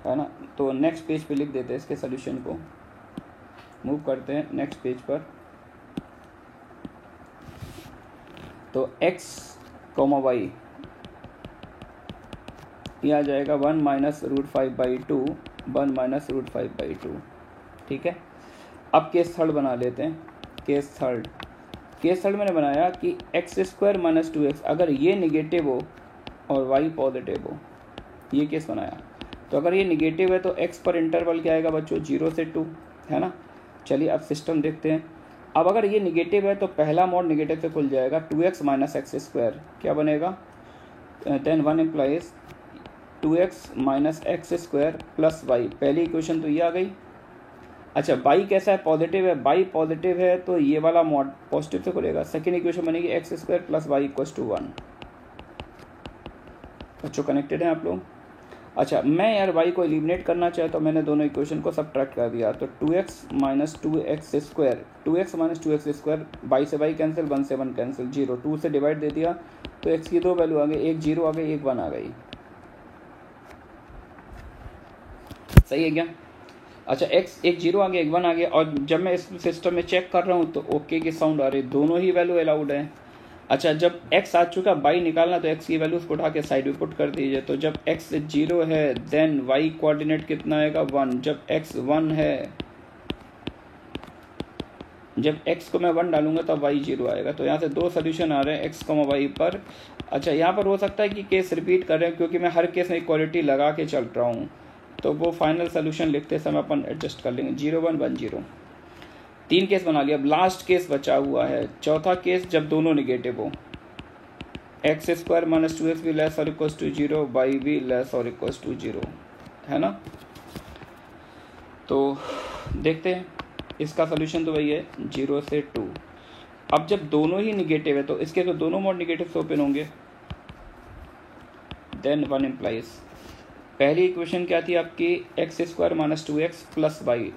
[SPEAKER 1] है ना। तो नेक्स्ट पेज पे लिख देते हैं इसके सोल्यूशन को, मूव करते हैं नेक्स्ट पेज पर। तो x, y ये आ जाएगा 1 - √5/2 1 - √5/2। ठीक है। अब केस थर्ड बना लेते हैं। केस थर्ड मैंने बनाया कि x² - 2x अगर ये निगेटिव हो और y पॉजिटिव हो, ये केस बनाया। तो अगर ये निगेटिव है तो x पर इंटरवल क्या आएगा बच्चों, 0 से 2 है ना। चलिए अब सिस्टम देखते हैं। अब अगर ये निगेटिव है तो पहला मोड निगेटिव से खुल जाएगा, 2x - x² क्या बनेगा, then 1 implies 2x - x² + y। पहली इक्वेशन तो ये आ गई। अच्छा y कैसा है, पॉजिटिव है, y पॉजिटिव है तो ये वाला मोड पॉजिटिव से खुलेगा। सेकेंड इक्वेशन बनेगी x² + y = 1। बच्चों कनेक्टेड हैं आप लोग। अच्छा मैं यार y को एलिमिनेट करना चाहे तो मैंने दोनों इक्वेशन को सब्ट्रैक्ट कर दिया। तो 2x - 2x², 2x - 2x², y से y कैंसिल, 1 से 1 कैंसिल, 0, 2 से डिवाइड दे दिया तो x की 2 वैल्यू आ गई, एक 0 आ गई, एक 1 आ गई। सही है क्या। अच्छा x एक 0 आ गया, एक 1 आ गया, और जब मैं इस सिस्टम में चेक कर रहा हूँ तो ओके की साउंड आ रही, दोनों ही वैल्यू अलाउड है। अच्छा जब x आ चुका, y निकालना, तो x की वैल्यू उसको उठा के साइड में पुट कर दीजिए। तो जब x 0 है देन y कोऑर्डिनेट कितना आएगा, 1। जब x 1 है, जब x को मैं 1 डालूंगा तब y 0 आएगा। तो यहाँ से दो सोल्यूशन आ रहे हैं x, y पर। अच्छा यहाँ पर हो सकता है कि केस रिपीट कर रहे हैं क्योंकि मैं हर केस में इक्वालिटी लगा के चल रहा हूँ, तो वो फाइनल सोल्यूशन लिखते समय अपन एडजस्ट कर लेंगे। 0 1 1 0, 3 केस बना लिया। अब लास्ट केस बचा हुआ है, चौथा केस जब दोनों निगेटिव हो, x² - 2x भी लेस और इक्वल्स टू 0, y भी लेस और इक्वल्स टू 0 है ना। तो देखते हैं इसका सोल्यूशन, तो वही है 0 से 2। अब जब दोनों ही निगेटिव है तो इसके तो दोनों मोड निगेटिव से ओपन होंगे, देन 1 implies, पहली इक्वेशन क्या थी आपकी, x² - 2x + y,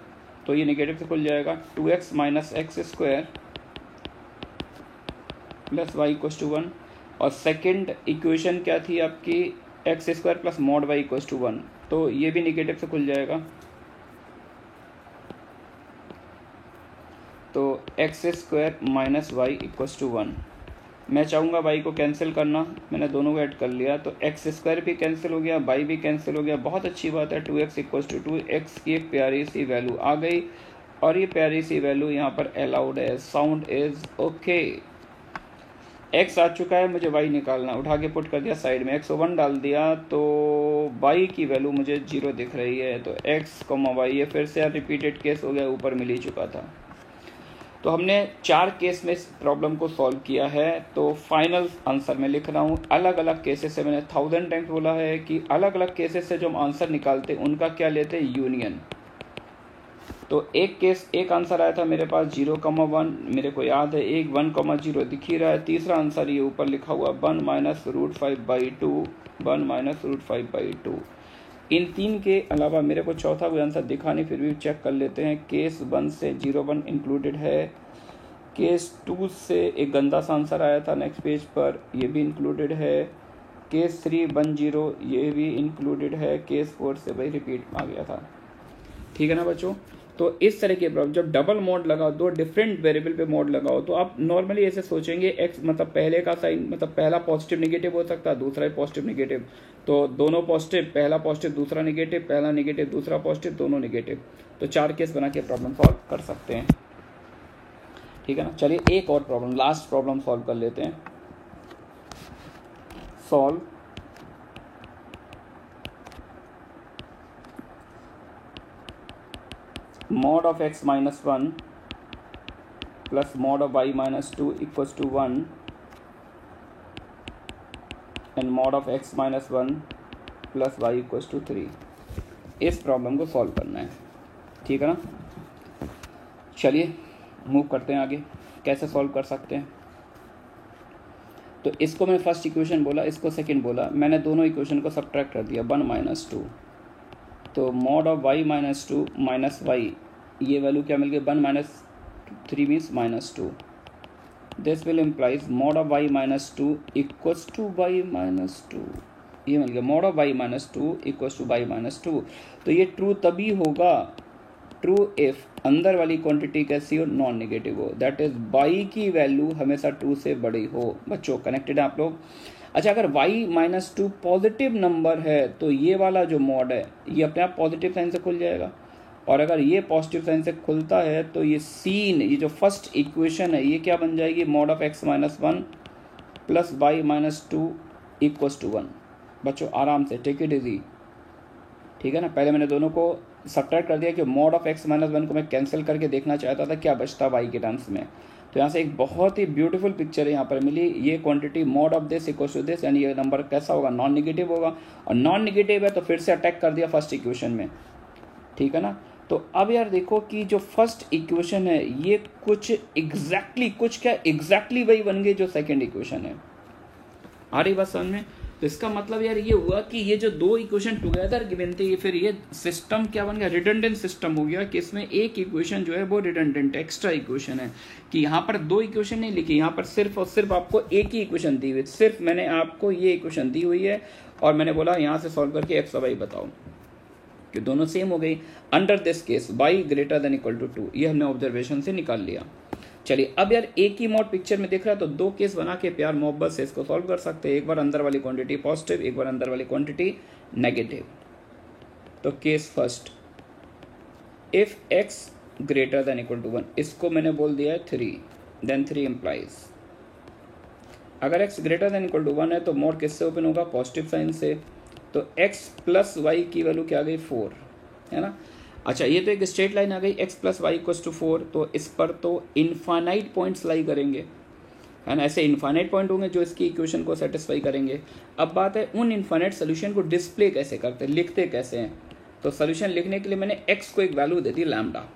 [SPEAKER 1] तो ये निगेटिव से खुल जाएगा, 2x - x² + y = 1। और सेकंड इक्वेशन क्या थी आपकी, x² + mod y = 1, तो ये भी निगेटिव से खुल जाएगा। तो x² - y = 1। मैं चाहूँगा y को कैंसिल करना, मैंने दोनों को ऐड कर लिया, तो x² भी कैंसिल हो गया, y भी कैंसिल हो गया, बहुत अच्छी बात है। 2x = 2, x की एक प्यारी सी वैल्यू आ गई, और ये प्यारी सी वैल्यू यहाँ पर अलाउड है, साउंड इज ओके। x आ चुका है, मुझे y निकालना, उठा के पुट कर दिया साइड में, x 1 डाल दिया तो y की वैल्यू मुझे 0 दिख रही है। तो x, y, ये फिर से रिपीटेड केस हो गया, ऊपर मिल ही चुका था। तो हमने 4 केस में इस प्रॉब्लम को सॉल्व किया है। तो फाइनल आंसर में लिख रहा हूँ, अलग अलग केसेस से, मैंने 1000 टाइम्स बोला है कि अलग अलग केसेस से जो हम आंसर निकालते उनका क्या लेते, यूनियन। तो एक आंसर आया था मेरे पास 0, 1, मेरे को याद है, एक 1, 0 दिख ही रहा है। तीसरा आंसर ये ऊपर लिखा हुआ 1 - √5/2, 1 - √5/2। इन 3 के अलावा मेरे को चौथा कोई आंसर दिखा नहीं, फिर भी चेक कर लेते हैं। केस 1 से 01 इंक्लूडेड है, केस 2 से एक गंदा सा आंसर आया था नेक्स्ट पेज पर, ये भी इंक्लूडेड है। केस 310 ये भी इंक्लूडेड है। केस 4 से भाई रिपीट आ गया था। ठीक है ना बच्चों। तो इस तरह के प्रॉब्लम जब डबल मोड लगाओ, दो डिफरेंट वेरिएबल पे मोड लगाओ, तो आप नॉर्मली ऐसे सोचेंगे एक्स मतलब पहले का साइन मतलब पहला पॉजिटिव नेगेटिव हो सकता है, दूसरा पॉजिटिव नेगेटिव, तो दोनों पॉजिटिव, पहला पॉजिटिव दूसरा नेगेटिव, पहला नेगेटिव दूसरा पॉजिटिव, दोनों नेगेटिव, तो 4 केस बना के प्रॉब्लम सॉल्व कर सकते हैं। ठीक है ना। चलिए एक और प्रॉब्लम, लास्ट प्रॉब्लम सॉल्व कर लेते हैं। Solve mod of x minus 1 plus mod of y minus 2 equals to 1 and mod of x minus 1 plus y equals to 3। इस प्रॉब्लम को सॉल्व करना है। ठीक है ना। चलिए मूव करते हैं आगे, कैसे सॉल्व कर सकते हैं। तो इसको मैंने फर्स्ट इक्वेशन बोला, इसको सेकंड बोला, मैंने दोनों इक्वेशन को सब्ट्रैक्ट कर दिया 1 - 2, तो mod of y - 2 minus y, ये वैल्यू क्या मिल गई 1 - 3 means -2। This will implies mod of y - 2 equals to y - 2, ये मिल गया mod of y - 2 equals to y - 2। तो ये ट्रू तभी होगा, ट्रू इफ अंदर वाली क्वांटिटी कैसी हो, नॉन नेगेटिव हो, दैट इज y की वैल्यू हमेशा 2 से बड़ी हो। बच्चों कनेक्टेड है आप लोग। अच्छा, अगर y - 2 पॉजिटिव नंबर है तो ये वाला जो मॉड है ये अपने आप पॉजिटिव साइन से खुल जाएगा, और अगर ये पॉजिटिव साइन से खुलता है तो ये सीन, ये जो फर्स्ट इक्वेशन है ये क्या बन जाएगी, mod of x - 1 plus y - 2 equals to 1। बच्चों आराम से टेक इट इजी। ठीक है ना। पहले मैंने दोनों को सब्ट्रैक्ट कर दिया कि मॉड ऑफ x - 1 को मैं कैंसिल करके देखना चाहता था क्या बचता y के टर्म्स में। तो यहाँ से एक बहुत ही ब्यूटीफुल पिक्चर यहाँ पर मिली, ये quantity mod of this equals to this, यानी ये नंबर कैसा होगा, नॉन नेगेटिव होगा, और नॉन नेगेटिव है तो फिर से अटैक कर दिया फर्स्ट इक्वेशन में। ठीक है ना। तो अब यार देखो कि जो फर्स्ट इक्वेशन है ये कुछ एग्जैक्टली वही बन गई जो सेकंड इक्वेशन है। आ रही बात समझ में। तो इसका मतलब यार ये हुआ कि ये जो दो इक्वेशन टुगेदर गिवन थे, ये फिर ये सिस्टम क्या बन गया, रिडंडेंट सिस्टम हो गया, कि इसमें एक इक्वेशन जो है वो रिडंडेंट एक्स्ट्रा इक्वेशन है, कि यहाँ पर दो इक्वेशन नहीं लिखी, यहाँ पर सिर्फ और सिर्फ आपको एक ही इक्वेशन दी हुई, सिर्फ मैंने आपको ये इक्वेशन दी हुई है और मैंने बोला यहाँ से सॉल्व करके एक्स और वाई बताओ, कि दोनों सेम हो गई। Under this case y greater than equal to 2, ये हमने ऑब्जर्वेशन से निकाल लिया। चलिए अब यार एक ही मॉड पिक्चर में दिख रहा है तो दो केस बना के प्यार मोहब्बत से इसको सॉल्व कर सकते हैं। एक बार अंदर वाली क्वांटिटी पॉजिटिव, एक बार अंदर वाली क्वांटिटी नेगेटिव। तो case first, if x greater than equal to 1, इसको मैंने बोल दिया है 3, देन 3 इम्प्लाइज अगर x greater than equal to 1 है तो मॉड किससे ओपन होगा, पॉजिटिव साइन से। तो x प्लस वाई की वैल्यू क्या आ गई 4, है ना। अच्छा ये तो एक स्ट्रेट लाइन आ गई, x plus y equals to 4, तो इस पर तो इनफाइनाइट पॉइंट्स लाई करेंगे, है ना। ऐसे इनफाइनाइट पॉइंट होंगे जो इसकी इक्वेशन को सेटिस्फाई करेंगे। अब बात है उन इनफाइनाइट सोल्यूशन को डिस्प्ले कैसे करते हैं, लिखते कैसे हैं। तो सोल्यूशन लिखने के लिए मैंने x को एक वैल्यू दे दी लैम्डा।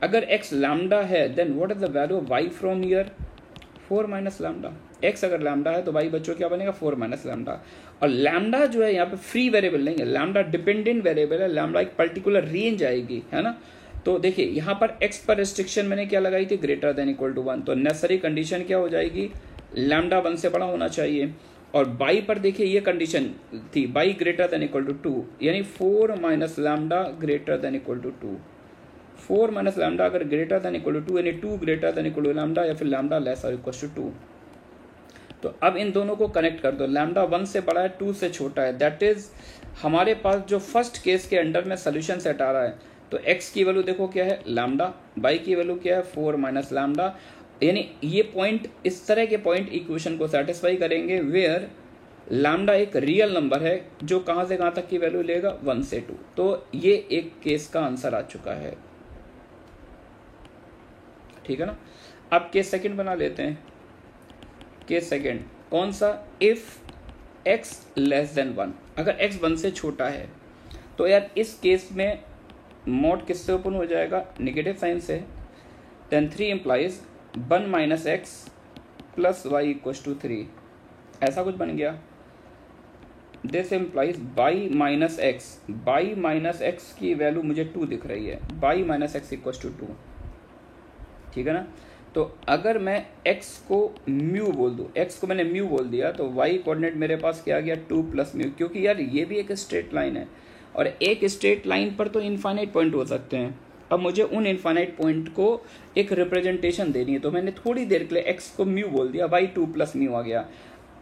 [SPEAKER 1] अगर x लैम्डा है then what is the value of y from here, 4 minus lambda. x अगर लैम्डा है तो y बच्चों क्या बनेगा, 4 माइनस लैम्डा। और लैम्डा जो है यहाँ पे फ्री वेरिएबल नहीं है, लैम्डा डिपेंडेंट वेरिएबल है, लैम्डा एक पर्टिकुलर रेंज आएगी, है ना। तो देखिए यहाँ पर x पर रिस्ट्रिक्शन मैंने क्या लगाई थी, ग्रेटर देन इक्वल टू 1, तो नेसेसरी कंडीशन क्या हो जाएगी, लैम्डा 1 से बड़ा होना चाहिए। और y पर देखिए ये कंडीशन थी, y greater than equal to 2, यानी 4 minus lambda greater than equal to 2। 4 minus lambda अगर ग्रेटर देन इक्वल टू 2 यानी 2 greater than equal to lambda, या फिर लैम्डा लेस और इक्वल टू 2। तो अब इन दोनों को कनेक्ट कर दो, लैम्डा 1 से बड़ा है 2 से छोटा है, दैट इज हमारे पास जो फर्स्ट केस के अंडर में सोल्यूशन सेट आ रहा है। तो x की वैल्यू देखो क्या है लैम्डा, y की वैल्यू क्या है 4 माइनस लैम्डा, यानी ये पॉइंट, इस तरह के पॉइंट इक्वेशन को सेटिस्फाई करेंगे वेयर लैम्डा एक रियल नंबर है जो कहाँ से कहाँ तक की वैल्यू लेगा, 1 से 2। तो ये एक केस का आंसर आ चुका है। ठीक है ना। अब केस सेकंड बना लेते हैं। केस सेकंड कौन सा, इफ x लेस देन 1, अगर x 1 से छोटा है तो यार इस केस में मॉड किससे ओपन हो जाएगा, नेगेटिव साइन से। Then 3 implies 1 minus x plus y equals to 3, ऐसा कुछ बन गया। This implies y minus x, y minus x की वैल्यू मुझे 2 दिख रही है, y minus x equal to 2, ठीक है ना। तो अगर मैं x को म्यू बोल दूँ, x को मैंने म्यू बोल दिया, तो y कोऑर्डिनेट मेरे पास क्या आ गया 2 प्लस म्यू, क्योंकि यार ये भी एक स्ट्रेट लाइन है और एक स्ट्रेट लाइन पर तो इनफाइनाइट पॉइंट हो सकते हैं। अब मुझे उन इनफाइनाइट पॉइंट को एक रिप्रेजेंटेशन देनी है, तो मैंने थोड़ी देर के लिए x को म्यू बोल दिया, y 2 प्लस म्यू आ गया।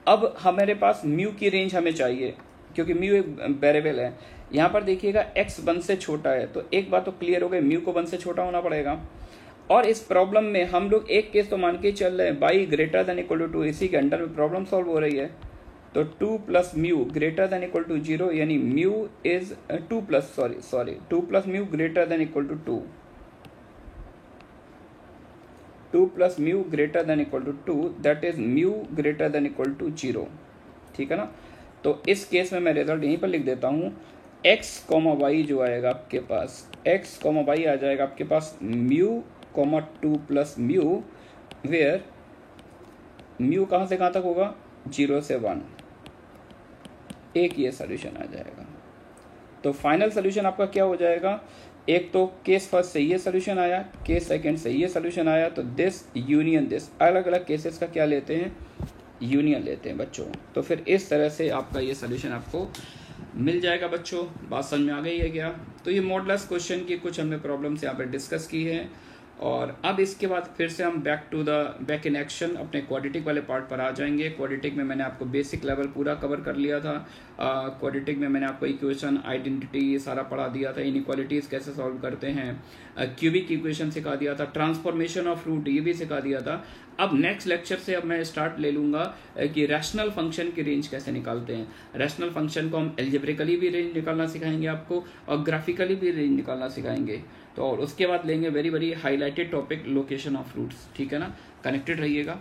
[SPEAKER 1] अब हमारे पास म्यू की रेंज हमें चाहिए, क्योंकि म्यू एक वेरिएबल है। यहाँ पर देखिएगा x 1 से छोटा है, तो एक बात तो क्लियर हो गई, म्यू को 1 से छोटा होना पड़ेगा। और इस प्रॉब्लम में हम लोग एक केस तो मान के चल रहे हैं, y greater than equal to 2, इसी के अंडर में प्रॉब्लम सॉल्व हो रही है। तो 2 plus mu greater than equal to 0, यानी mu is 2 plus mu greater than equal to 2, 2 plus mu greater than equal to 2, that is mu greater than equal to 0, ठीक है ना। तो इस केस में मैं रिजल्ट यहीं पर लिख देता हूँ, x कॉमा वाई जो आएगा आपके पास, x कॉमा वाई आ जाएगा आपके पास mu comma 2 plus mu, where mu कहाँ से कहाँ तक होगा, 0 से 1, एक ये सोल्यूशन आ जाएगा। तो फाइनल सोल्यूशन आपका क्या हो जाएगा, एक तो केस फर्स्ट से ये सोल्यूशन आया, केस सेकंड से ये सोल्यूशन आया, तो दिस यूनियन दिस, अलग अलग केसेस का क्या लेते हैं, यूनियन लेते हैं बच्चों। तो फिर इस तरह से आपका ये सोल्यूशन आपको मिल जाएगा बच्चों। बात समझ में आ गई है क्या। तो ये मॉडुलस क्वेश्चन की कुछ हमने प्रॉब्लम्स यहाँ पर डिस्कस की है, और अब इसके बाद फिर से हम बैक इन एक्शन अपने क्वाड्रेटिक वाले पार्ट पर आ जाएंगे। क्वाड्रेटिक में मैंने आपको बेसिक लेवल पूरा कवर कर लिया था। क्वाड्रेटिक में मैंने आपको इक्वेशन, आइडेंटिटी सारा पढ़ा दिया था, इनइक्वालिटीज़ कैसे सॉल्व करते हैं, क्यूबिक इक्वेशन सिखा दिया था, ट्रांसफॉर्मेशन ऑफ रूट ये भी सिखा दिया था। अब नेक्स्ट लेक्चर से अब मैं स्टार्ट ले लूँगा कि रैशनल फंक्शन की रेंज कैसे निकालते हैं। रैशनल फंक्शन को हम एल्जेब्रिकली भी रेंज निकालना सिखाएंगे आपको, और ग्राफिकली भी रेंज निकालना सिखाएंगे। तो और उसके बाद लेंगे very very highlighted topic, location of roots, ठीक है ना। कनेक्टेड रहिएगा।